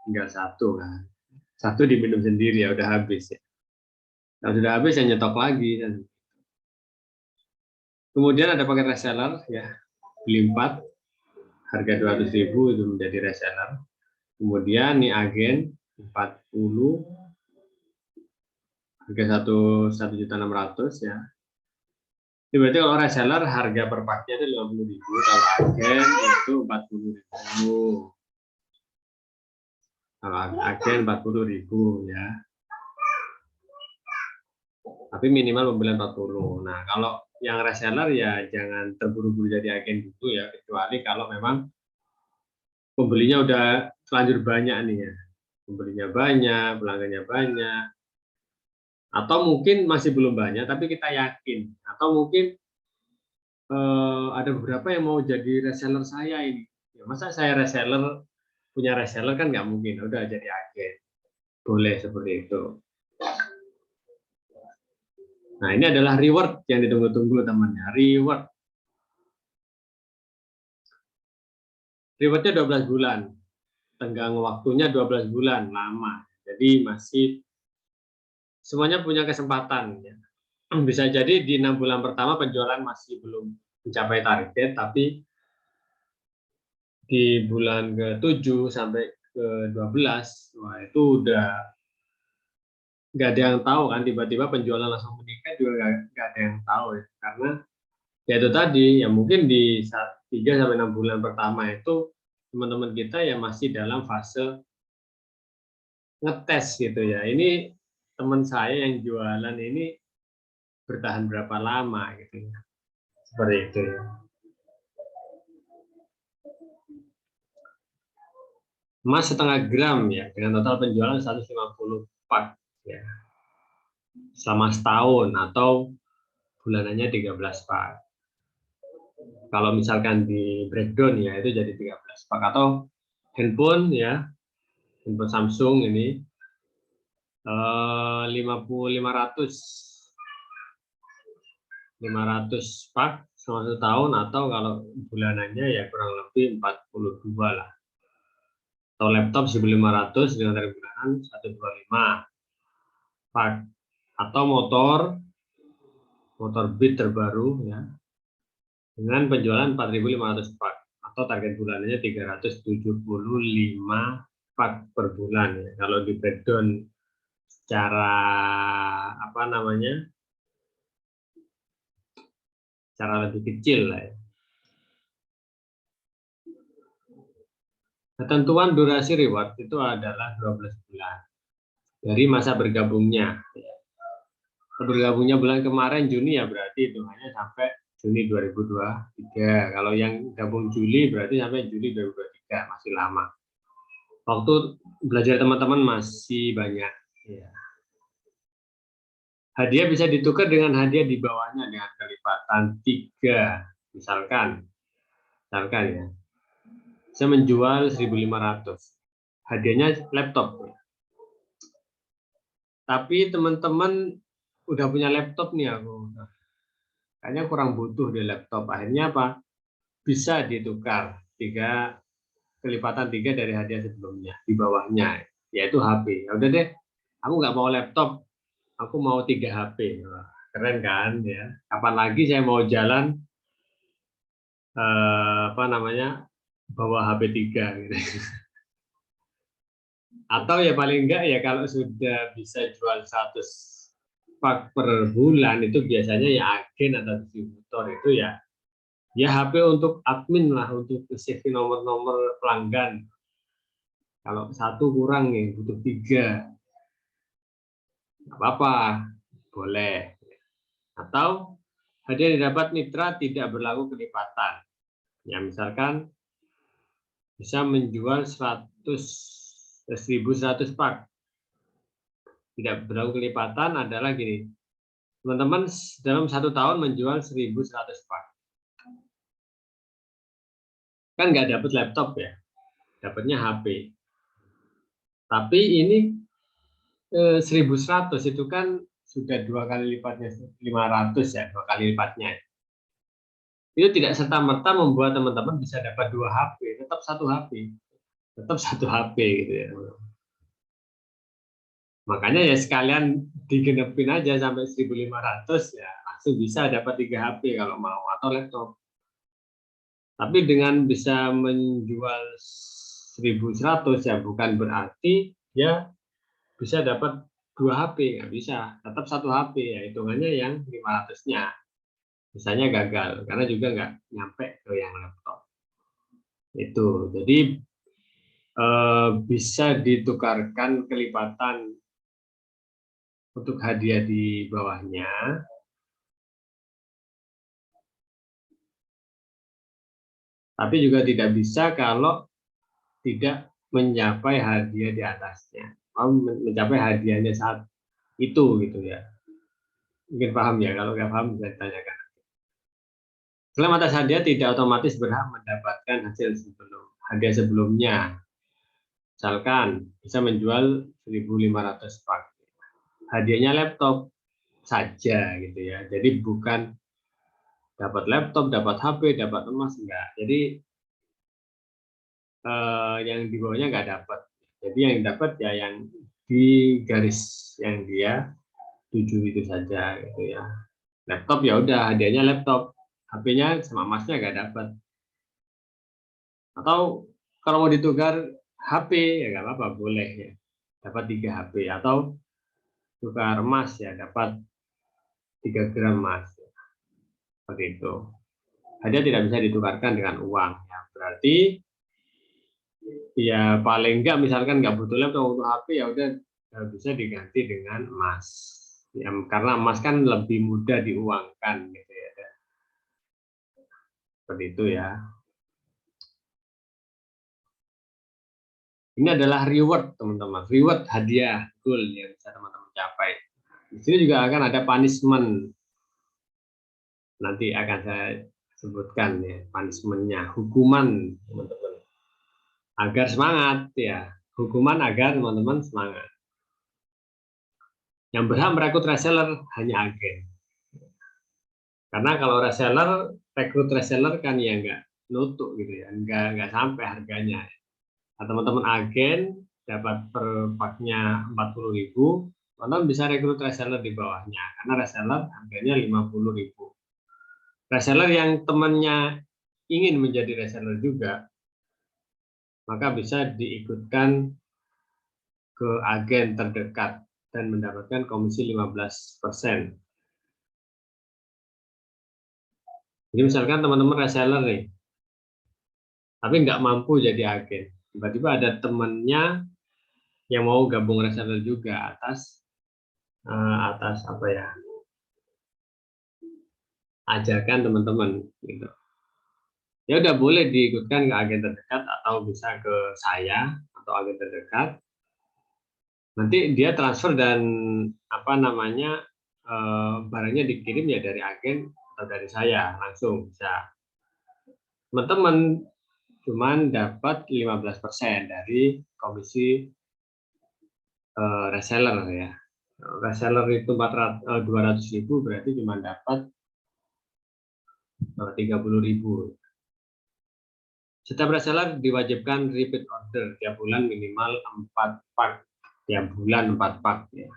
Speaker 1: tinggal satu kan, satu diminum sendiri ya udah habis ya. Kalau sudah habis ya nyetok lagi kan. Kemudian ada paket reseller ya, beli 4 harga 200.000 itu menjadi reseller. Kemudian nih agen 40 harga 1.600.000 ya. Ini berarti kalau reseller harga per paknya itu 50.000, kalau agen itu 40.000. Kalau agen 40.000 ya. Tapi minimal pembelian 40. Nah, kalau yang reseller ya jangan terburu-buru jadi agen dulu ya, kecuali kalau memang pembelinya udah terlanjur banyak nih ya. Pembelinya banyak, pelanggannya banyak. Atau mungkin masih belum banyak, tapi kita yakin. Atau mungkin ada beberapa yang mau jadi reseller saya ini. Ya, masa saya reseller, punya reseller kan nggak mungkin. Udah jadi agen. Boleh seperti itu. Nah, ini adalah reward yang ditunggu-tunggu temannya. Reward. Rewardnya 12 bulan. Tenggang waktunya 12 bulan. Lama. Jadi masih semuanya punya kesempatan. Ya. Bisa jadi di 6 bulan pertama penjualan masih belum mencapai target, tapi di bulan ke-7 sampai ke-12, wah itu udah nggak ada yang tahu kan, tiba-tiba penjualan langsung meningkat juga nggak ada yang tahu ya. Karena ya itu tadi, ya mungkin di 3 sampai 6 bulan pertama itu teman-teman kita yang masih dalam fase ngetes gitu ya. Ini teman saya yang jualan ini bertahan berapa lama gitu ya. Seperti itu ya. Emas setengah gram ya, dengan total penjualan 150 pak ya, selama setahun atau bulanannya 13 pak. Kalau misalkan di breakdown ya itu jadi 13 pak. Atau handphone ya, handphone Samsung ini 500 pak selama setahun, atau kalau bulanannya ya kurang lebih 42 lah. Atau laptop 1.500 dengan tarif bulanan 125 pak. Atau motor Beat terbaru ya dengan penjualan 4.500 pak, atau target bulanannya 375 pak per bulan ya. Kalau di breakdown secara apa namanya, cara lebih kecil lah ya. Ketentuan durasi reward itu adalah 12 bulan dari masa bergabungnya. Bergabungnya bulan kemarin Juni ya berarti hitungannya sampai Juni 2023. Kalau yang gabung Juli berarti sampai Juli 2023, masih lama. Waktu belajar teman-teman masih banyak. Ya. Hadiah bisa ditukar dengan hadiah di bawahnya dengan kelipatan 3. Misalkan ya. Saya menjual 1.500. Hadiahnya laptop. Tapi teman-teman udah punya laptop nih aku. Kayaknya kurang butuh di laptop. Akhirnya apa? Bisa ditukar kelipatan 3 dari hadiah sebelumnya di bawahnya, yaitu HP. Ya udah deh, aku nggak mau laptop, aku mau 3 HP. Wah, keren kan ya? Kapan lagi saya mau jalan bawa HP 3 gitu. Atau ya paling enggak ya kalau sudah bisa jual 100 pak per bulan itu biasanya ya agen atau distributor itu ya HP untuk admin lah, untuk save nomor-nomor pelanggan. Kalau 1 kurang nih, butuh 3, nggak apa-apa, boleh. Atau hadiah yang didapat mitra tidak berlaku kelipatan. Ya misalkan bisa menjual 1.100 pak. Tidak berlaku kelipatan adalah gini, teman-teman dalam 1 tahun menjual 1.100 pak. Kan nggak dapat laptop ya, dapatnya HP. Tapi ini 1.100 itu kan sudah 2 kali lipatnya, 500 ya, 2 kali lipatnya. Itu tidak serta-merta membuat teman-teman bisa dapat 2 HP, tetap 1 HP. Tetap 1 HP gitu ya. Makanya ya sekalian digenepin aja sampai 1.500 ya, langsung bisa dapat 3 HP kalau mau, atau laptop. Tapi dengan bisa menjual 1.100 ya bukan berarti ya bisa dapat 2 HP, nggak bisa. Tetap 1 HP ya, hitungannya yang 500-nya. misalnya gagal karena juga nggak nyampe ke yang laptop. Itu jadi bisa ditukarkan kelipatan untuk hadiah di bawahnya. Tapi juga tidak bisa kalau tidak mencapai hadiah di atasnya. Mencapai hadiahnya saat itu gitu ya. Mungkin paham ya, kalau nggak paham bisa ditanyakan. Klaim atas hadiah tidak otomatis berhak mendapatkan hasil hadiah sebelumnya. Misalkan bisa menjual 1.500 pak. Hadiahnya laptop saja gitu ya. Jadi bukan dapat laptop, dapat HP, dapat emas, enggak. Jadi yang di bawahnya nggak dapat. Jadi yang dapat ya yang di garis yang dia tuju itu saja gitu ya. Laptop ya udah hadiahnya laptop, HP-nya sama emasnya nggak dapat. Atau kalau mau ditukar HP ya nggak apa-apa, boleh ya. Dapat 3 HP atau tukar emas ya dapat 3 gram emas. Seperti itu. Hadiah tidak bisa ditukarkan dengan uang ya. Berarti ya paling enggak misalkan nggak butuh laptop untuk HP ya udah bisa diganti dengan emas ya, karena emas kan lebih mudah diuangkan gitu ya, seperti itu ya. Ini adalah reward teman-teman, reward hadiah goal yang bisa teman-teman capai. Di sini juga akan ada punishment, nanti akan saya sebutkan ya punishmentnya, hukuman teman-teman agar semangat ya, hukuman agar teman-teman semangat. Yang berhak merekrut reseller hanya agen. Karena kalau reseller, rekrut reseller kan ya nggak nutup gitu ya, nggak sampai harganya. Nah, teman-teman agen dapat per paknya 40.000, teman-teman bisa rekrut reseller di bawahnya, karena reseller harganya 50.000. Reseller yang temannya ingin menjadi reseller juga, maka bisa diikutkan ke agen terdekat dan mendapatkan komisi 15%. Jadi misalkan teman-teman reseller nih, tapi nggak mampu jadi agen. Tiba-tiba ada temannya yang mau gabung reseller juga atas apa ya, ajakan teman-teman gitu. Ya udah boleh diikutkan ke agen terdekat atau bisa ke saya atau agen terdekat. Nanti dia transfer dan apa namanya barangnya dikirim ya dari agen atau dari saya langsung bisa. Teman-teman cuman dapat 15% dari komisi reseller ya. Reseller itu 200.000 berarti cuma dapat 30.000. Setiap reseller diwajibkan repeat order tiap bulan minimal 4 pak, tiap bulan 4 pak ya.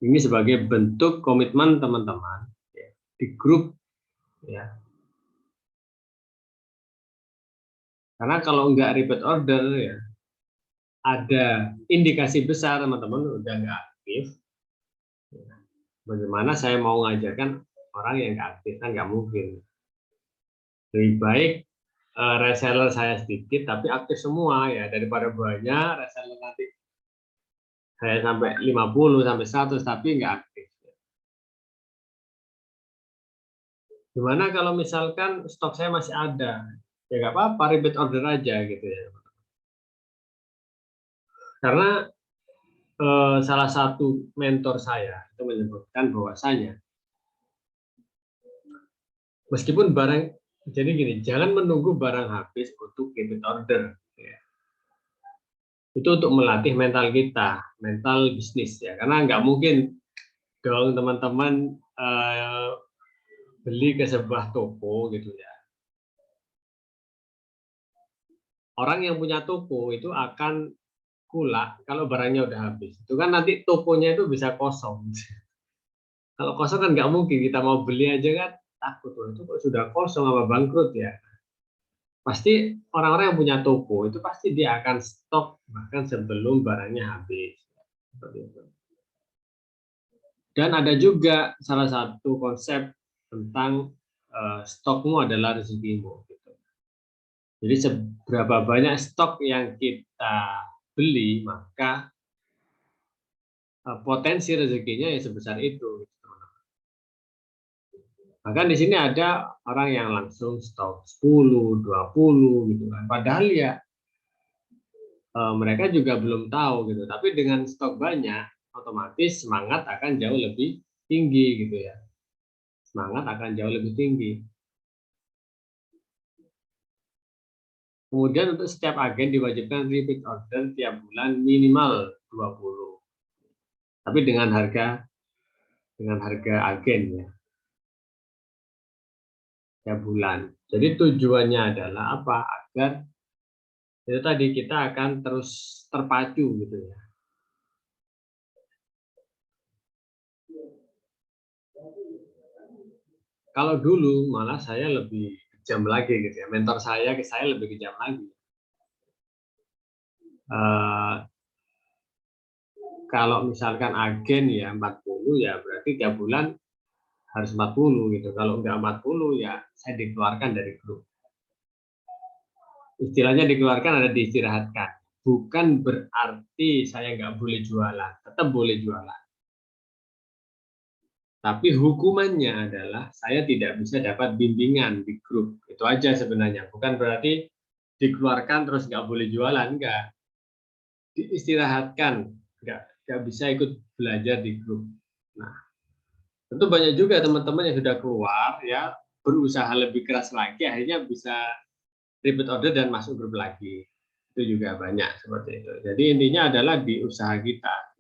Speaker 1: Ini sebagai bentuk komitmen teman-teman ya, di grup ya. Karena kalau enggak repeat order ya, ada indikasi besar teman-teman udah nggak aktif. Bagaimana saya mau ngajarkan orang yang nggak aktif, kan nggak mungkin. Lebih baik reseller saya sedikit tapi aktif semua ya, daripada banyak reseller nanti saya sampai 50 sampai 100 tapi nggak aktif. Gimana kalau misalkan stok saya masih ada, ya nggak apa-apa, repeat order aja gitu ya. Karena salah satu mentor saya itu menyebutkan bahwasanya meskipun barang, jadi gini, jangan menunggu barang habis untuk repeat order ya. Itu untuk melatih mental kita, mental bisnis ya, karena nggak mungkin dong teman-teman beli ke sebuah toko gitu ya. Orang yang punya toko itu akan kulak kalau barangnya udah habis. Itu kan nanti tokonya itu bisa kosong. Kalau kosong kan nggak mungkin, kita mau beli aja kan takut, itu kok sudah kosong apa bangkrut ya. Pasti orang-orang yang punya toko itu pasti dia akan stok bahkan sebelum barangnya habis. Seperti itu. Dan ada juga salah satu konsep tentang stokmu adalah rezekimu. Gitu. Jadi seberapa banyak stok yang kita beli, maka potensi rezekinya ya sebesar itu. Bahkan di sini ada orang yang langsung stok 10, 20 gitu kan. Padahal ya mereka juga belum tahu gitu. Tapi dengan stok banyak, otomatis semangat akan jauh lebih tinggi gitu ya. Semangat akan jauh lebih tinggi. Kemudian untuk setiap agen diwajibkan repeat order tiap bulan minimal 20. Tapi dengan harga agen ya. Tiap bulan. Jadi tujuannya adalah apa? Agar itu tadi kita akan terus terpacu gitu ya. Kalau dulu malah saya lebih kejam lagi gitu ya. Mentor saya ke saya lebih kejam lagi. Kalau misalkan agen ya 40 ya berarti tiap bulan harus 40 gitu. Kalau enggak 40 ya saya dikeluarkan dari grup. Istilahnya dikeluarkan ada diistirahatkan. Bukan berarti saya nggak boleh jualan, tetap boleh jualan. Tapi hukumannya adalah saya tidak bisa dapat bimbingan di grup. Itu aja sebenarnya. Bukan berarti dikeluarkan terus nggak boleh jualan, enggak. Diistirahatkan, nggak bisa ikut belajar di grup. Nah, tentu banyak juga teman-teman yang sudah keluar ya berusaha lebih keras lagi akhirnya bisa repeat order dan masuk grup lagi. Itu juga banyak seperti itu. Jadi intinya adalah di usaha kita.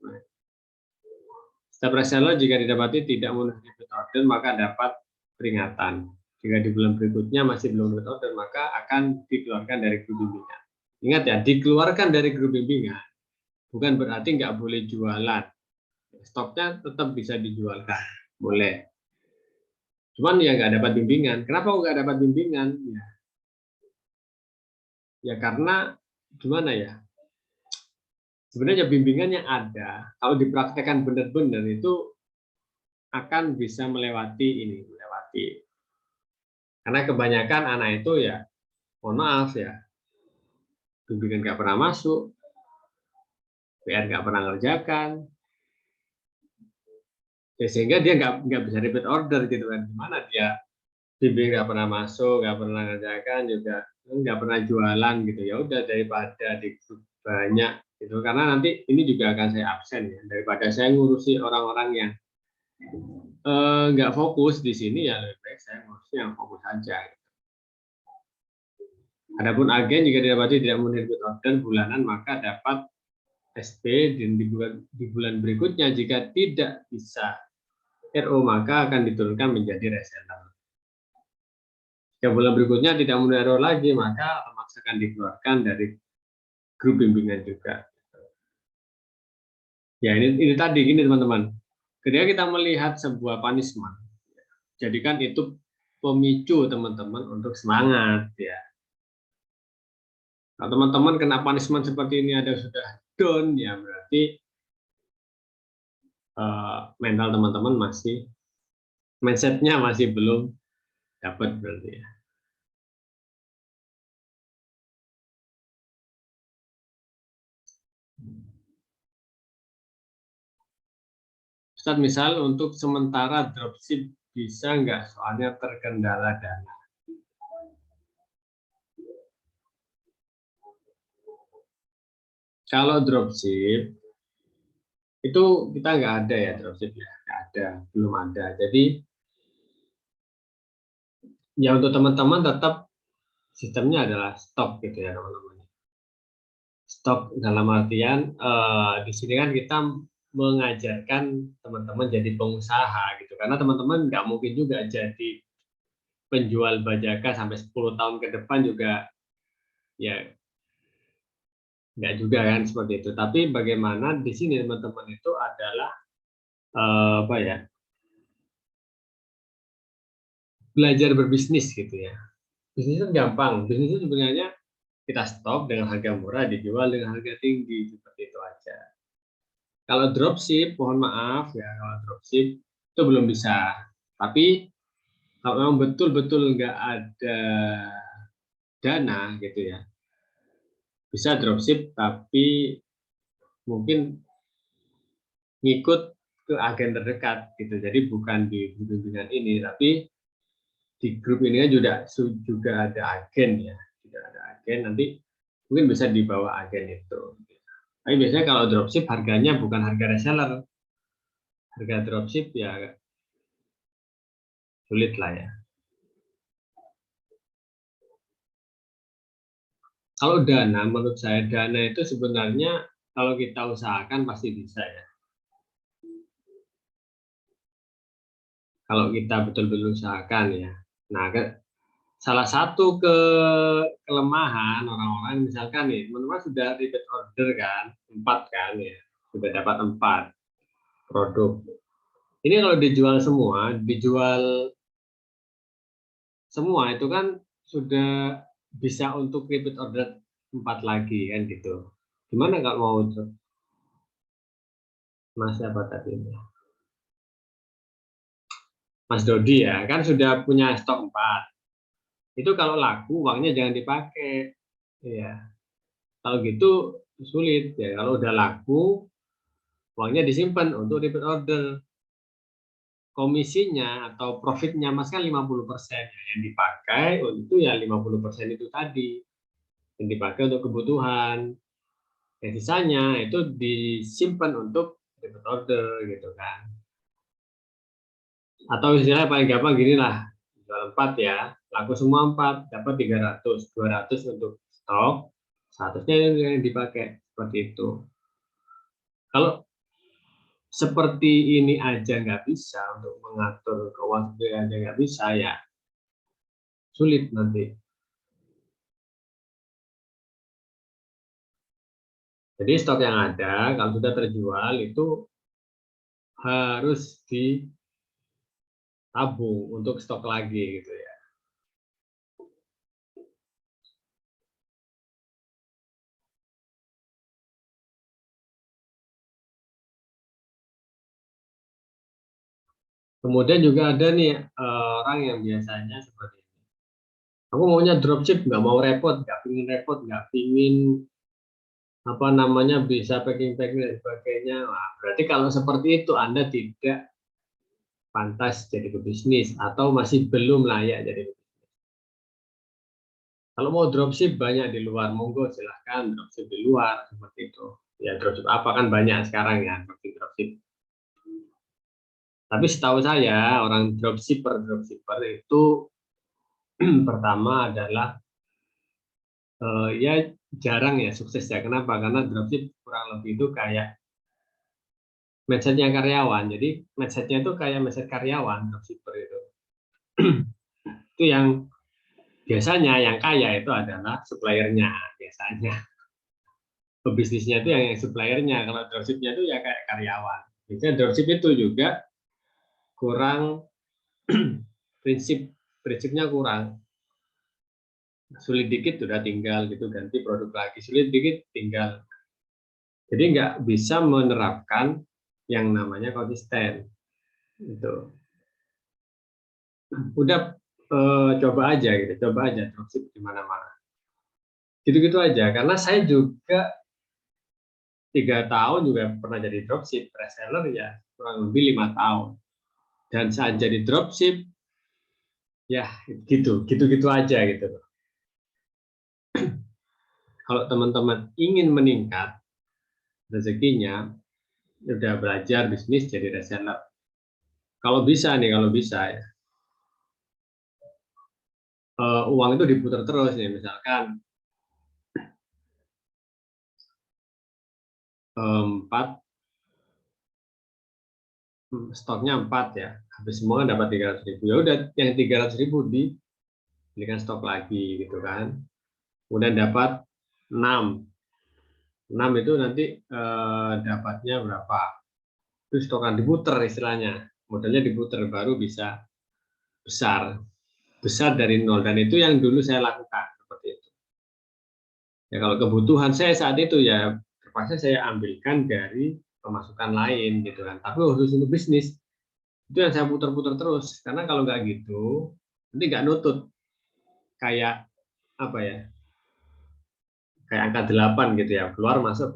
Speaker 1: Setiap reseller jika didapati tidak memenuhi repeat order maka dapat peringatan. Jika di bulan berikutnya masih belum repeat order maka akan dikeluarkan dari grup bimbingan. Ingat ya, dikeluarkan dari grup bimbingan bukan berarti nggak boleh jualan. Stoknya tetap bisa dijualkan, boleh. Cuman ya nggak dapat bimbingan. Kenapa nggak dapat bimbingan? Ya karena gimana ya? Sebenarnya bimbingan yang ada, kalau dipraktekkan benar-benar itu akan bisa melewati. Karena kebanyakan anak itu ya, mohon maaf ya, bimbingan nggak pernah masuk, PR nggak pernah ngerjakan, ya sehingga dia nggak bisa repeat order gitu kan. Gimana dia bimbing nggak pernah masuk, nggak pernah ngerjakan juga, nggak pernah jualan gitu. Ya udah daripada di grup banyak gitu, karena nanti ini juga akan saya absen ya, daripada saya ngurusi orang-orang yang nggak fokus di sini ya lebih baik saya ngurusi yang fokus saja. Adapun agen jika didapati tidak memenuhi order bulanan maka dapat SP dan di bulan berikutnya jika tidak bisa RO maka akan diturunkan menjadi reseller. Jika bulan berikutnya tidak memenuhi RO lagi maka otomatis akan dikeluarkan dari grup bimbingan juga. Ya ini tadi gini teman-teman. Ketika kita melihat sebuah punishment, jadikan itu pemicu teman-teman untuk semangat ya. Kalau teman-teman kena punishment seperti ini ada sudah down ya berarti mental teman-teman masih mindsetnya masih belum dapat berarti ya. Ustadz misal untuk sementara dropship bisa nggak soalnya terkendala dana. Kalau dropship itu kita nggak ada ya dropship ya, nggak ada, belum ada. Jadi ya untuk teman-teman tetap sistemnya adalah stok gitu ya teman-teman. Stok dalam artian di sini kan kita mengajarkan teman-teman jadi pengusaha gitu karena teman-teman nggak mungkin juga jadi penjual bajaka sampai 10 tahun ke depan juga ya nggak juga kan seperti itu. Tapi bagaimana di sini teman-teman itu adalah apa ya belajar berbisnis gitu ya. Bisnis itu gampang. Bisnis itu sebenarnya kita stop dengan harga murah dijual dengan harga tinggi seperti itu aja. Kalau dropship, mohon maaf ya kalau dropship itu belum bisa. Tapi Kalau memang betul-betul nggak ada dana gitu ya, bisa dropship tapi mungkin ngikut ke agen terdekat gitu. Jadi bukan di bimbingan ini, tapi di grup ini kan juga ada agen ya, juga ada agen, nanti mungkin bisa dibawa agen itu. Tapi biasanya kalau dropship harganya bukan harga reseller, harga dropship ya sulit lah ya. Kalau dana, menurut saya dana itu sebenarnya kalau kita usahakan pasti bisa ya. Kalau kita betul-betul usahakan ya. Nah, salah satu kelemahan orang-orang misalkan nih, teman-teman sudah repeat order kan, 4 kan ya, sudah dapat 4 produk. Ini kalau dijual semua itu kan sudah bisa untuk repeat order 4 lagi kan gitu. Gimana kalau mau Mas apa tadi? Mas Dodi ya, kan sudah punya stok 4. Itu kalau laku uangnya jangan dipakai. Ya. Kalau gitu sulit ya. Kalau udah laku uangnya disimpan untuk repeat order. Komisinya atau profitnya Mas kan 50%, yang dipakai untuk ya 50% itu tadi. Yang dipakai untuk kebutuhan. Yang sisanya itu disimpan untuk repeat order gitu kan. Atau istilahnya paling gampang gini lah, jual 4 ya, laku semua 4, dapat 300, 200 untuk stok, 100-nya yang dipakai, seperti itu. Kalau seperti ini aja nggak bisa, untuk mengatur keuangan aja nggak bisa, ya sulit nanti. Jadi stok yang ada, kalau sudah terjual, itu harus ditabung untuk stok lagi gitu ya. Kemudian juga ada nih orang yang biasanya seperti ini. Aku maunya dropship, nggak mau repot, nggak pingin apa namanya bisa packing dan sebagainya. Wah, berarti kalau seperti itu Anda tidak pantas jadi pebisnis atau masih belum layak jadi pebisnis. Kalau mau dropship banyak di luar, monggo silahkan dropship di luar seperti itu. Ya dropship apa kan banyak sekarang ya dropship. Tapi setahu saya orang dropshipper itu pertama adalah ya jarang ya sukses ya. Kenapa? Karena dropship kurang lebih itu kayak mindsetnya karyawan. Jadi mindsetnya itu kayak mindset karyawan dropshipper itu. Itu yang biasanya yang kaya itu adalah suppliernya biasanya. Pebisnisnya itu yang suppliernya. Kalau dropshipnya itu ya kayak karyawan. Biasanya dropship itu juga kurang prinsipnya kurang. Sulit dikit sudah tinggal gitu ganti produk lagi. Sulit dikit tinggal. Jadi nggak bisa menerapkan yang namanya konsisten. Itu. Udah coba aja gitu, coba aja dropship di mana-mana. Gitu-gitu aja, karena saya juga 3 tahun juga pernah jadi dropship reseller ya kurang lebih 5 tahun, dan saat jadi dropship ya gitu aja gitu. Kalau teman-teman ingin meningkat rezekinya, udah belajar bisnis jadi reseller. Kalau bisa ya, uang itu diputar terus nih, misalkan 4 stoknya 4 ya, habis semua dapat 300.000, ya udah yang 300.000 dibelikan stok lagi gitu kan. Kemudian dapat 6 itu nanti dapatnya berapa, itu stokan diputer istilahnya, modalnya diputer baru bisa besar dari nol, dan itu yang dulu saya lakukan seperti itu ya. Kalau kebutuhan saya saat itu ya terpaksa saya ambilkan dari pemasukan lain gitu kan, tapi khusus untuk bisnis Itu yang saya putar-putar terus, karena kalau nggak gitu, nanti nggak nutut. Kayak apa ya? Kayak angka 8 gitu ya, keluar masuk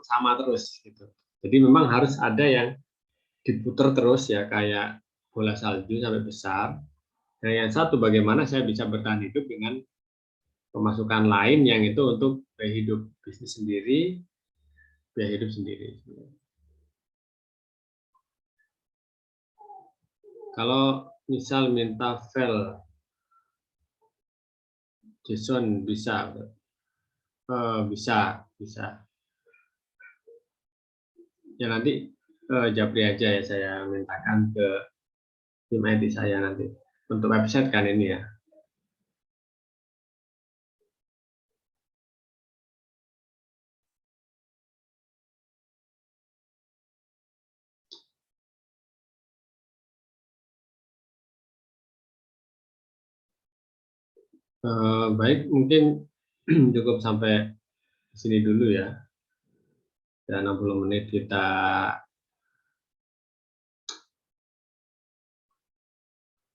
Speaker 1: sama terus gitu. Jadi memang harus ada yang diputar terus ya, kayak bola salju sampai besar. Dan yang satu, bagaimana saya bisa bertahan hidup dengan pemasukan lain yang itu untuk biaya hidup bisnis sendiri, biaya hidup sendiri. Kalau misal minta file JSON bisa, bisa. Ya nanti japri aja ya, saya mintakan ke tim IT saya nanti untuk website kan ini ya. Baik, mungkin cukup sampai sini dulu ya. Ya, 60 menit kita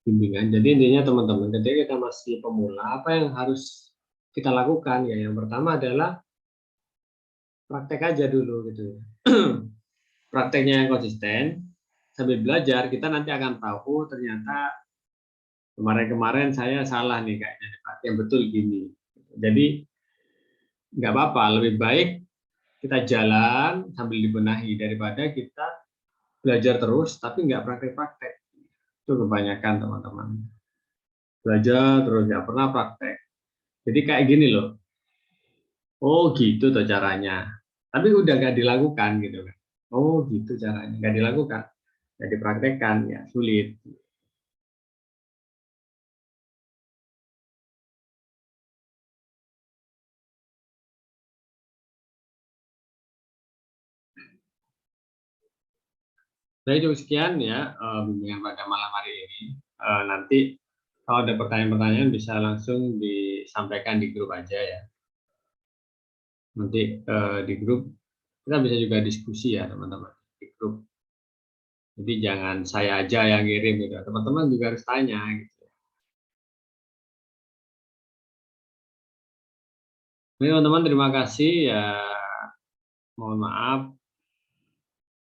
Speaker 1: bimbingan. Jadi intinya teman-teman, ketika kita masih pemula, apa yang harus kita lakukan ya? Yang pertama adalah praktek aja dulu gitu. Prakteknya yang konsisten, sambil belajar kita nanti akan tahu, oh, ternyata kemarin-kemarin saya salah nih kayaknya, yang betul gini. Jadi nggak apa-apa, lebih baik kita jalan sambil dibenahi daripada kita belajar terus tapi nggak praktek-praktek. Itu kebanyakan teman-teman. Belajar terus nggak pernah praktek. Jadi kayak gini loh. Oh gitu tuh caranya. Tapi udah nggak dilakukan gitu kan. Oh gitu caranya. Nggak dilakukan. Nggak dipraktekkan ya sulit. Baik, cukup sekian ya bimbingan pada malam hari ini. Nanti kalau ada pertanyaan-pertanyaan bisa langsung disampaikan di grup aja ya. Nanti di grup kita bisa juga diskusi ya teman-teman di grup. Jadi jangan saya aja yang ngirim gitu. Teman-teman juga harus tanya gitu. Oke teman-teman, terima kasih ya. Mohon maaf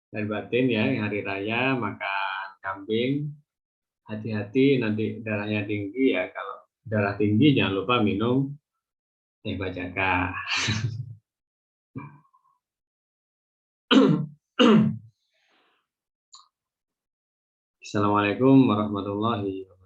Speaker 1: dari batin ya, hari raya makan kambing. Hati-hati nanti darahnya tinggi ya. Kalau darah tinggi jangan lupa minum teh bajaka. Assalamualaikum warahmatullahi wabarakatuh.